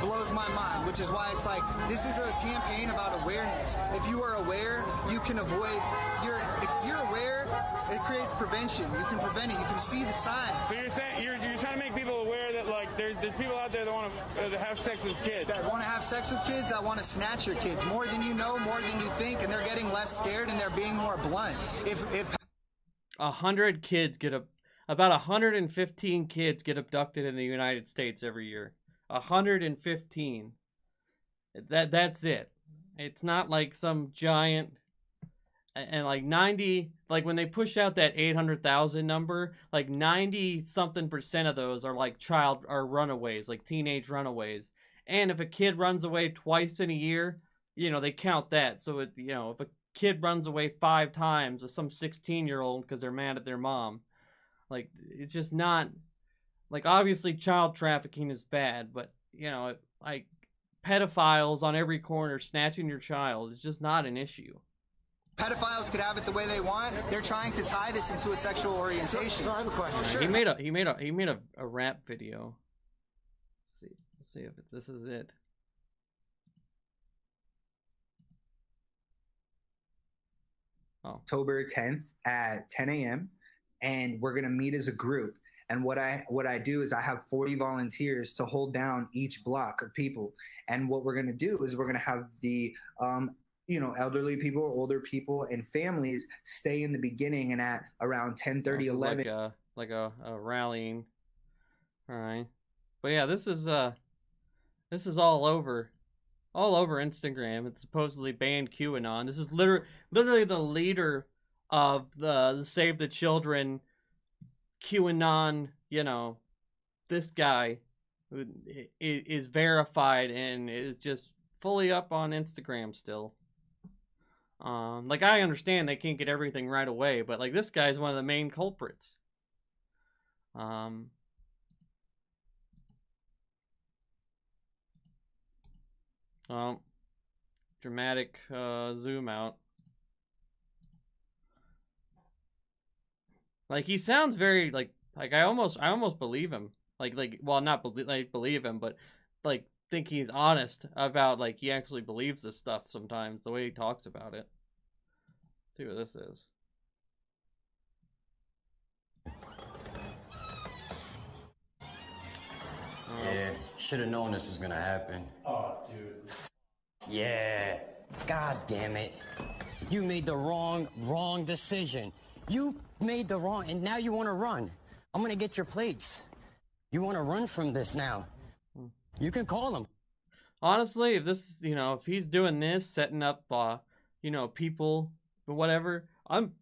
blows my mind, which is why it's like this is a campaign about awareness. If you are aware, you can avoid. If you're aware, it creates prevention. You can prevent it. You can see the signs. So you're saying you're trying to make people aware that, like, there's people out there that want to have sex with kids. That want to have sex with kids. That want to snatch your kids more than you know, more than you think, and they're getting less scared and they're being more blunt. If 100 kids about 115 kids get abducted in the United States every year. 115. That's it. It's not like some giant. And like 90, like when they push out that 800,000 number, like 90-something% of those are like runaways, like teenage runaways. And if a kid runs away twice in a year, they count that. So if a kid runs away 5 times with some 16-year-old because they're mad at their mom, like, it's just not, like, obviously child trafficking is bad, but like pedophiles on every corner snatching your child is just not an issue. pedophiles could have it the way they want, they're trying to tie this into a sexual orientation. So I have a question. Sure. He made a rap video. Let's see if this is it. October 10th at 10 a.m. and we're gonna meet as a group. And what I do is I have 40 volunteers to hold down each block of people. And what we're gonna do is we're gonna have the elderly people, older people, and families stay in the beginning, and at around 10:30, 11. Like a rallying. All right, but yeah, this is This is all over Instagram. It's supposedly banned QAnon. This is literally the leader of the Save the Children QAnon, you know, this guy who is verified and is just fully up on Instagram still. Like, I understand they can't get everything right away, but like, this guy's one of the main culprits. Dramatic zoom out. Like, he sounds very like I almost believe him. Well, not believe him, but like think he's honest about, like, he actually believes this stuff sometimes, the way he talks about it. Let's see what this is. Yeah, should have known this was gonna happen. Oh, dude. Yeah, god damn it. You made the wrong decision. You made the wrong, and now you want to run. I'm gonna get your plates. You want to run from this now. You can call him. Honestly, if this, you know, if he's doing this, setting up, you know, people, or whatever, I'm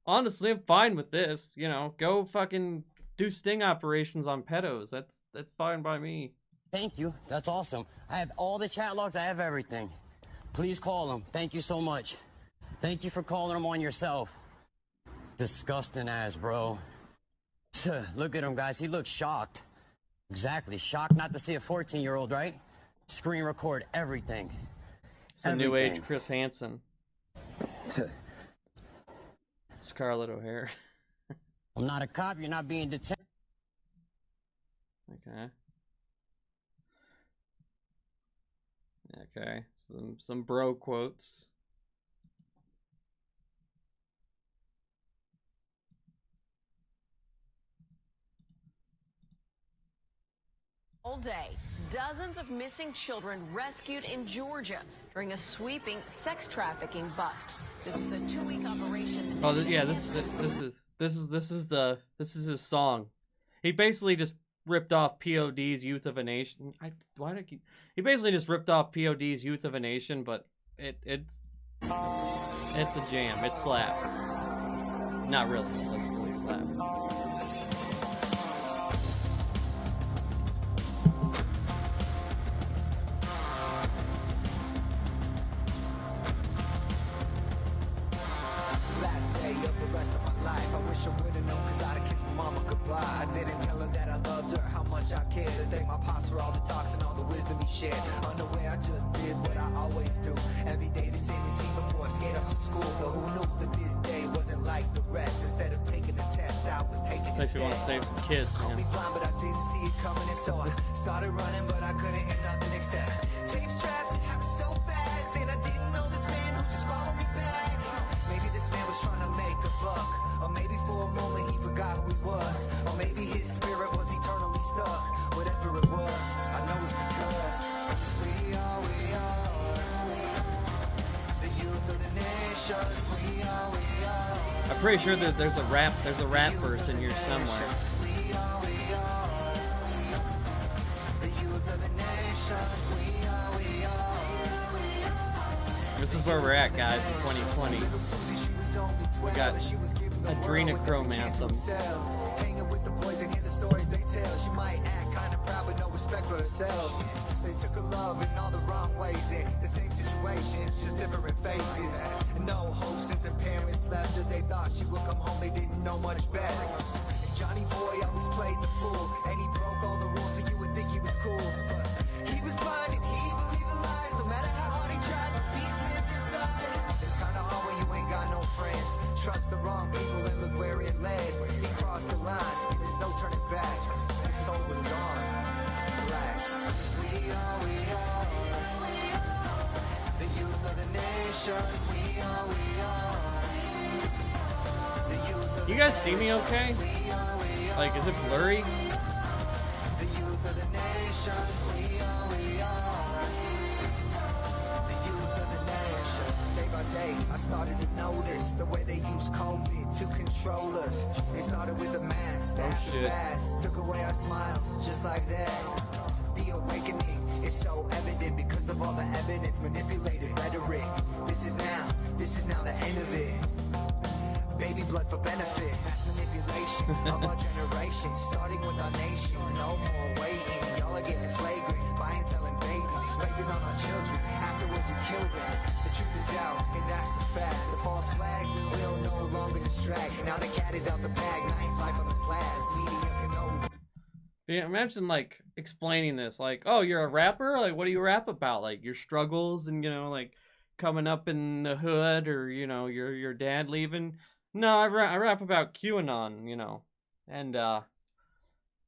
fine with this. You know, go fucking do sting operations on pedos. That's fine by me. Thank you. That's awesome. I have all the chat logs. I have everything. Please call him. Thank you so much. Thank you for calling him on yourself. Disgusting ass, bro. Look at him, guys. He looks shocked. Exactly. Shocked not to see a 14-year-old, right? Screen record everything. It's a new age Chris Hansen. Scarlett O'Hara. I'm not a cop. You're not being detained. Okay. Okay. Some bro quotes. All day, dozens of missing children rescued in Georgia during a sweeping sex trafficking bust. This was a 2-week operation. Oh, yeah, this is his song. He basically just ripped off POD's Youth of a Nation. He basically just ripped off POD's Youth of a Nation, but it's a jam. It slaps. Not really. It doesn't really slap. wish I would've known, cause I'd have kissed my mama goodbye. I didn't tell her that I loved her, how much I cared. To thank my pops for all the talks and all the wisdom he shared. Unaware, I just did what I always do. Every day the same routine before I skate off to school. But who knew that this day wasn't like the rest? Instead of taking a test, I was taking a Makes me want to save some kids, Call me blind, but I didn't see it coming, and so I started running, but I couldn't hit nothing except tape straps. It happened so fast, and I didn't know this man who just followed me back. Maybe this man was trying to make a buck, or maybe for a moment he forgot who he was, or maybe his spirit was eternally stuck. Whatever it was, I know it's because we are the youth of the nation. We are. I'm pretty sure that there's a rap verse in here somewhere. We are the youth of the nation. We are. This is where we're at, guys, in 2020. We got adrenochrome anthems. Hanging with the boys and hear the stories they tell. She might act kind of proud, but no respect for herself. They took her love in all the wrong ways. In the same situations, just different faces. No hope since her parents left her. They thought she would come home, they didn't know much better. And Johnny Boy always played the fool, and he broke all the rules, so you would think he was cool. But he was blind and he believed the lies. No matter how hard he tried, the beast lived inside. It's kinda hard when you ain't got no friends. Trust the wrong people and look where it led. He crossed the line and there's no turning back. His soul was gone. Black. We are the youth of the nation. We are the youth of You guys see me okay? Like, is it blurry? the youth of the nation. We are the youth of the nation. Day by day, I started to notice the way they use COVID to control us. It started with a mask that happened fast, took away our smiles, just like that. The awakening is so evident because of all the evidence, manipulated rhetoric. This is now the end of it. Baby blood for benefit, mass manipulation of our generation, starting with our nation. No more waiting, y'all are getting flagrant, buying, selling babies, raping on our children. Afterwards you kill them. The truth is out, and that's a fact. The false flags will no longer distract. Now the cat is out the bag, ninth life of its last. Media can no. Yeah, imagine like explaining this, like, oh, you're a rapper, like, what do you rap about, like your struggles and like coming up in the hood, or your dad leaving. No, I rap about QAnon, and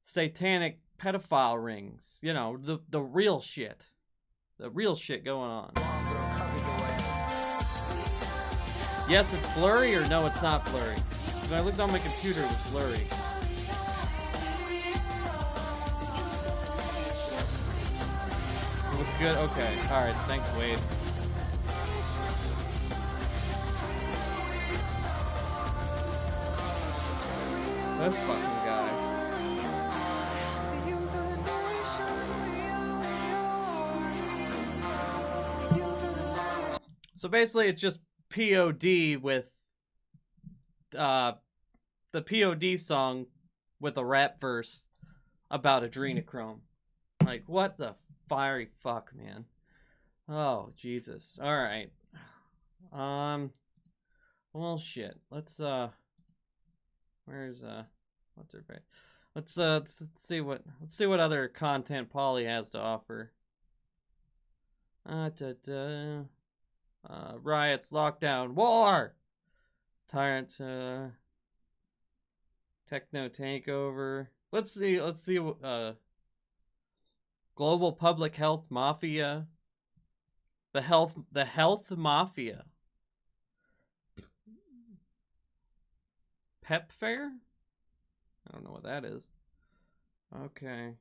satanic pedophile rings, the real shit, going on. Yes, it's blurry, or no, it's not blurry. When I looked on my computer, it was blurry. It looks good? Okay. Alright, thanks, Wade. This fucking guy. So basically, it's just POD with the POD song with a rap verse about adrenochrome. Like, what the fiery fuck, man? Oh, Jesus. All right. Well, shit. Let's where's what's her face? Let's see what other content Polly has to offer. Riots, lockdown, war, tyrants, techno takeover. Let's see. Global public health mafia. The health mafia. Pep fair? I don't know what that is. Okay.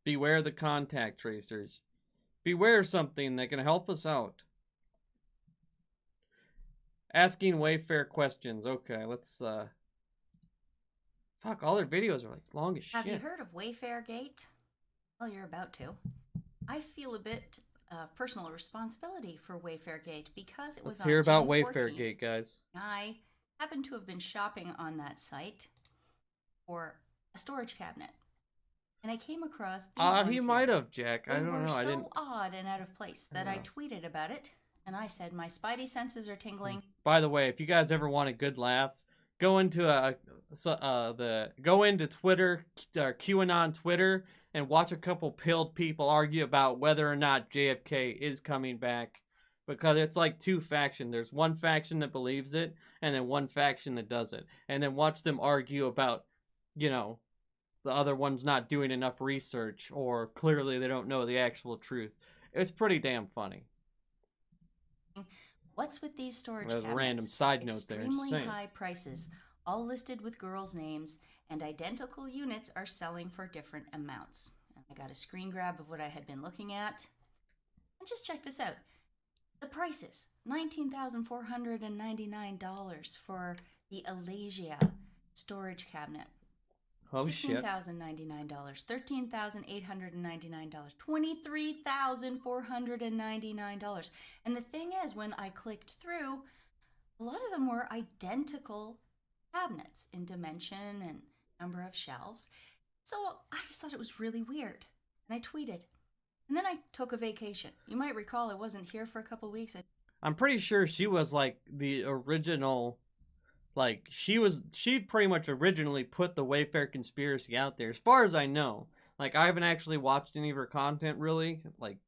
Beware the contact tracers. Beware something that can help us out. Asking Wayfair questions. Okay, let's fuck, all their videos are like long as shit. Have you heard of Wayfair Gate? Well, you're about to. I feel a bit of personal responsibility for Wayfair Gate because it was Let's hear about June Wayfair 14th. Gate, guys. I happen to have been shopping on that site for a storage cabinet. And I came across these ones He here. might have, Jack. I They don't were know. so I didn't. odd and out of place that I tweeted about it, and I said my spidey senses are tingling. By the way, if you guys ever want a good laugh, go into go into Twitter, QAnon Twitter, and watch a couple pilled people argue about whether or not JFK is coming back, because it's like two factions. There's one faction that believes it, and then one faction that doesn't, and then watch them argue about, the other one's not doing enough research, or clearly they don't know the actual truth. It's pretty damn funny. What's with these storage There's a cabinets? random side note there, just Extremely saying. high prices, all listed with girls' names, and identical units are selling for different amounts. I got a screen grab of what I had been looking at. And just check this out. The prices, $19,499 for the Alasia storage cabinet. Oh, shit. $16,099, $13,899, $23,499. And the thing is, when I clicked through, a lot of them were identical cabinets in dimension and number of shelves. So I just thought it was really weird. And I tweeted. And then I took a vacation. You might recall I wasn't here for a couple weeks. I'm pretty sure she was like the original. Like, she pretty much originally put the Wayfair conspiracy out there, as far as I know. Like, I haven't actually watched any of her content, really. Like,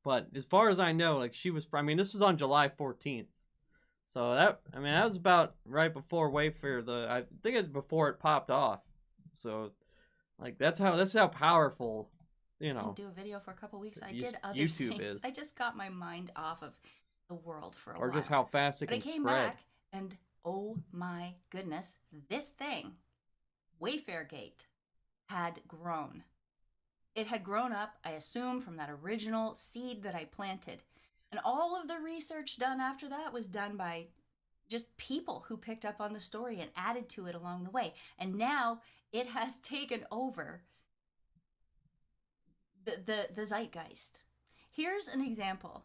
but as far as I know, like, this was on July 14th. So that was about right before Wayfair, I think it's before it popped off. So, like, that's how powerful, I didn't do a video for a couple weeks. I did other YouTube things. is. I just got my mind off of the world for a while. Or just how fast it But can I came spread. back and oh my goodness, this thing, Wayfair Gate, had grown. It had grown up, I assume, from that original seed that I planted. And all of the research done after that was done by just people who picked up on the story and added to it along the way. And now it has taken over the zeitgeist. Here's an example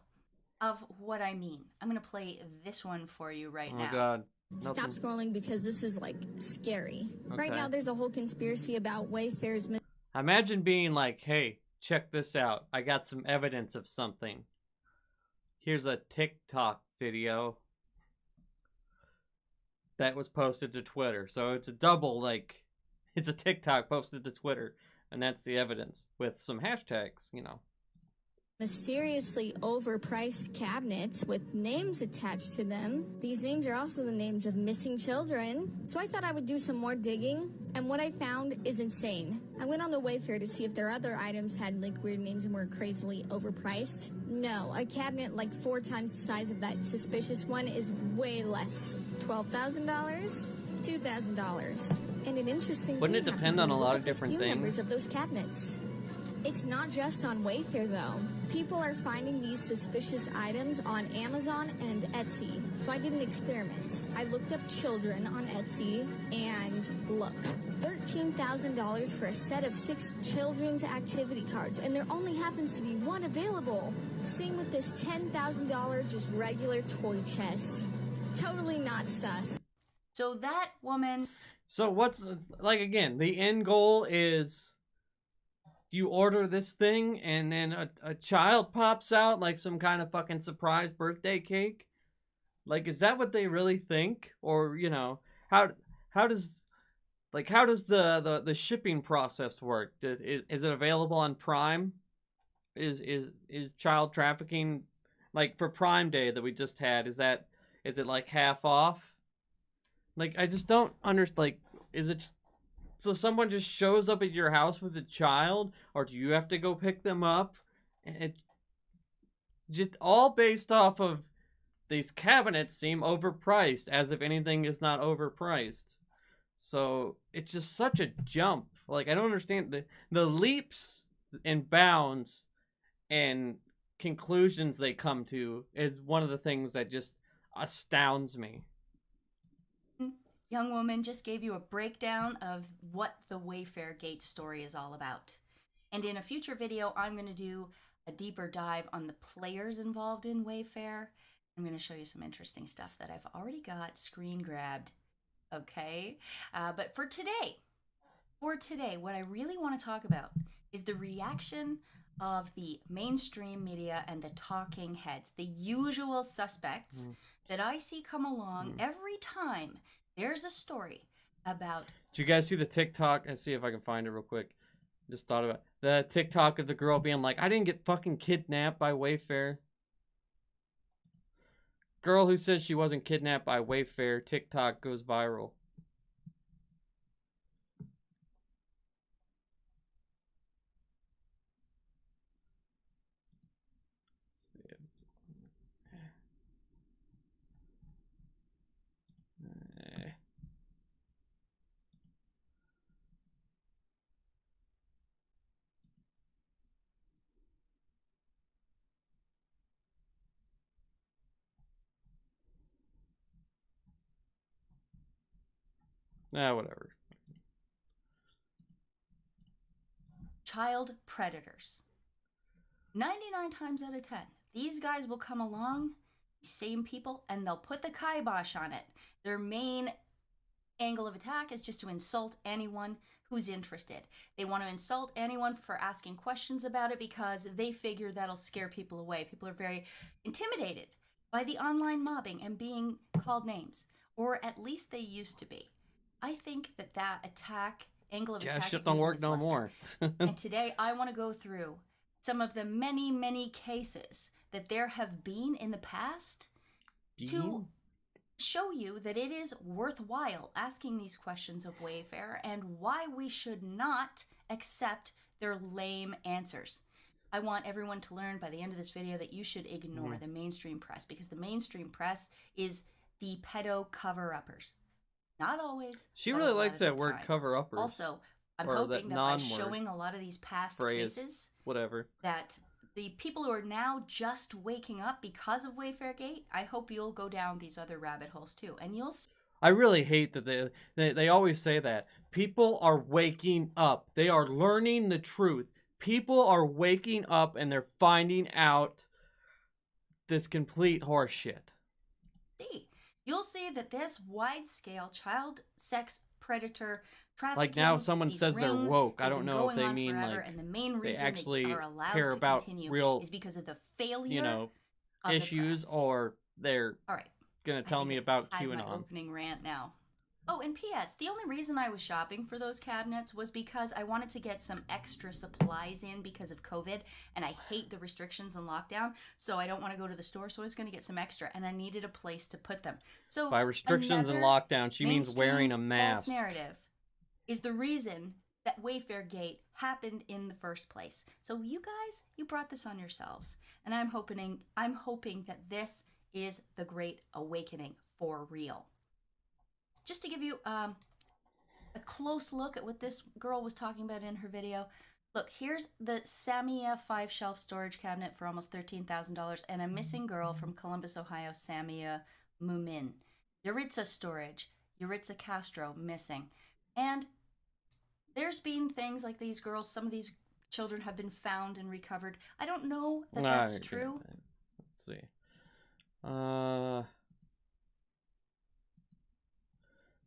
of what I mean. I'm going to play this one for you right now. Oh, God. Stop scrolling because this is like scary. Right Okay. now, there's a whole conspiracy about Wayfair's. Imagine being like, hey, check this out. I got some evidence of something. Here's a TikTok video that was posted to Twitter. So it's a double, like, it's a TikTok posted to Twitter. And that's the evidence with some hashtags, you know. Mysteriously overpriced cabinets with names attached to them. These names are also the names of missing children. So I thought I would do some more digging, and what I found is insane. I went on the Wayfair to see if their other items had like weird names and were crazily overpriced. No, a cabinet like 4 times the size of that suspicious one is way less. $12,000? $2,000. And an interesting Wouldn't thing it depend on a lot of different SKU numbers things? of those cabinets. It's not just on Wayfair, though. People are finding these suspicious items on Amazon and Etsy. So I did an experiment. I looked up children on Etsy, and look, $13,000 for a set of 6 children's activity cards, and there only happens to be one available. Same with this $10,000 just regular toy chest. Totally not sus. So that woman... So what's, like, again, the end goal is... you order this thing and then a child pops out like some kind of fucking surprise birthday cake? Like, is that what they really think? Or, you know, how does the shipping process work? Is it available on Prime? Is child trafficking, like, for Prime Day that we just had, is it like half off? Like, I just don't understand. Like, is it... so someone just shows up at your house with a child, or do you have to go pick them up? And it just all based off of these cabinets seem overpriced, as if anything is not overpriced. So it's just such a jump. Like, I don't understand the leaps and bounds and conclusions they come to is one of the things that just astounds me. Young woman just gave you a breakdown of what the Wayfair Gate story is all about. And in a future video, I'm going to do a deeper dive on the players involved in Wayfair. I'm going to show you some interesting stuff that I've already got screen grabbed. Okay? But for today, what I really want to talk about is the reaction of the mainstream media and the talking heads, the usual suspects that I see come along every time there's a story about... Did you guys see the TikTok? Let's see if I can find it real quick. Just thought about the TikTok of the girl being like, I didn't get fucking kidnapped by Wayfair. Girl who says she wasn't kidnapped by Wayfair, TikTok goes viral. Whatever. Child predators. 99 times out of 10, these guys will come along, same people, and they'll put the kibosh on it. Their main angle of attack is just to insult anyone who's interested. They want to insult anyone for asking questions about it because they figure that'll scare people away. People are very intimidated by the online mobbing and being called names, or at least they used to be. I think that angle of attack shit is don't using work this no luster. more. And today I want to go through some of the many, many cases that there have been in the past to show you that it is worthwhile asking these questions of Wayfair and why we should not accept their lame answers. I want everyone to learn by the end of this video that you should ignore the mainstream press, because the mainstream press is the pedo cover-uppers. Not always. She but really a lot likes of the that word time. cover-uppers. Also, I'm or hoping that by non-word showing a lot of these past phrase, cases whatever, that the people who are now just waking up because of Wayfair Gate, I hope you'll go down these other rabbit holes too, and you'll see. I really hate that they always say that. People are waking up. They are learning the truth. People are waking up and they're finding out this complete horseshit. You'll see that this wide-scale child sex predator trafficking, Like now someone says they're rings, woke. I they've don't been know if going they on mean forever, like and the main they reason actually they are allowed care to about continue real, is because of the failure you know, of the issues, press. or they're All right. gonna I tell think me I've about had my QAnon. opening rant now. Oh, and P.S. The only reason I was shopping for those cabinets was because I wanted to get some extra supplies in because of COVID, and I hate the restrictions and lockdown, so I don't want to go to the store, so I was going to get some extra, and I needed a place to put them. So By restrictions and another lockdown, she means wearing a mask. false narrative is the reason that Wayfair Gate happened in the first place. So you guys, you brought this on yourselves, and I'm hoping that this is the Great Awakening for real. Just to give you a close look at what this girl was talking about in her video. Look, here's the Samia 5-shelf storage cabinet for almost $13,000 and a missing girl from Columbus, Ohio, Samia Mumin. Yaritza storage, Yaritza Castro missing. And there's been things like these girls, some of these children have been found and recovered. I don't know that that's true. Let's see.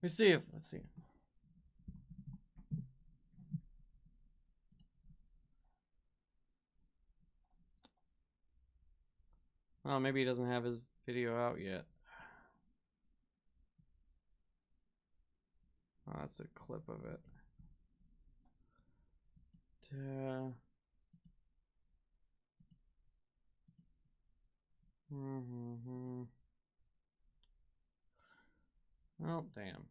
Let's see. Oh, maybe he doesn't have his video out yet. Oh, that's a clip of it. Oh, damn.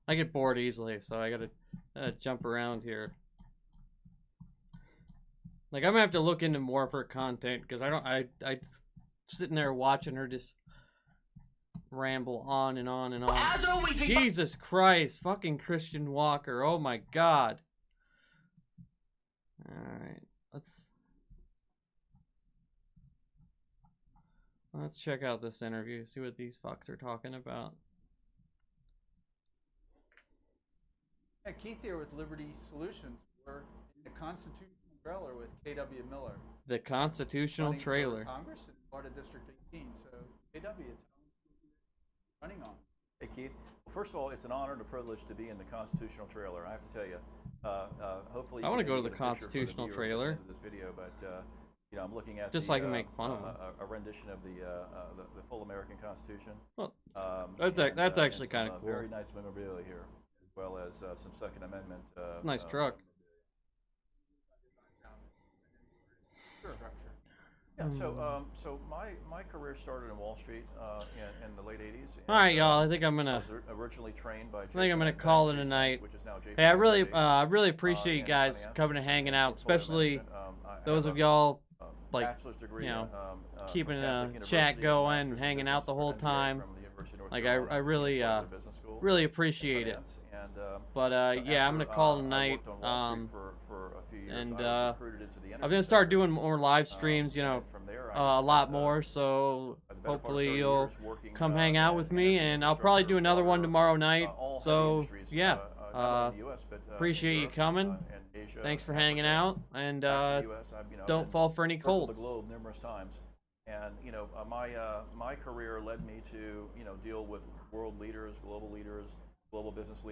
I get bored easily, so I gotta jump around here. Like, I'm gonna have to look into more of her content, because I sitting there watching her just ramble on and on and on. As always, Jesus Christ, fucking Christian Walker, oh my god. Alright, let's check out this interview, see what these fucks are talking about. Yeah, Keith here with Liberty Solutions. We're in the Constitutional Trailer with KW Miller. The Constitutional running Trailer. For Congress in Florida District 18. So, KW, running on. Hey, Keith. Well, first of all, it's an honor and a privilege to be in the Constitutional Trailer. I have to tell you. Hopefully, I want to go to the Constitutional Trailer. This video, but you know, I'm looking at just so I can make fun of them. A rendition of the full American Constitution. Well, that's actually kind of cool. Very nice memorabilia here, as well as some Second Amendment. Nice truck. Sure. Yeah, so my career started in Wall Street in the late '80s. All right, y'all. I think I'm gonna. I was originally trained by. Call it a night. Hey, I really appreciate you guys coming and hanging out, especially those of y'all like keeping a chat going and hanging out the whole time. Like I really appreciate it. But yeah, I'm gonna call tonight. And I'm gonna start doing more live streams, you know, a lot more. So hopefully you'll come hang out with me, and I'll probably do another one tomorrow night. So yeah, appreciate you coming. Thanks for hanging out, and don't fall for any colds. Numerous times. And you know, my career led me to deal with world leaders, global business leaders.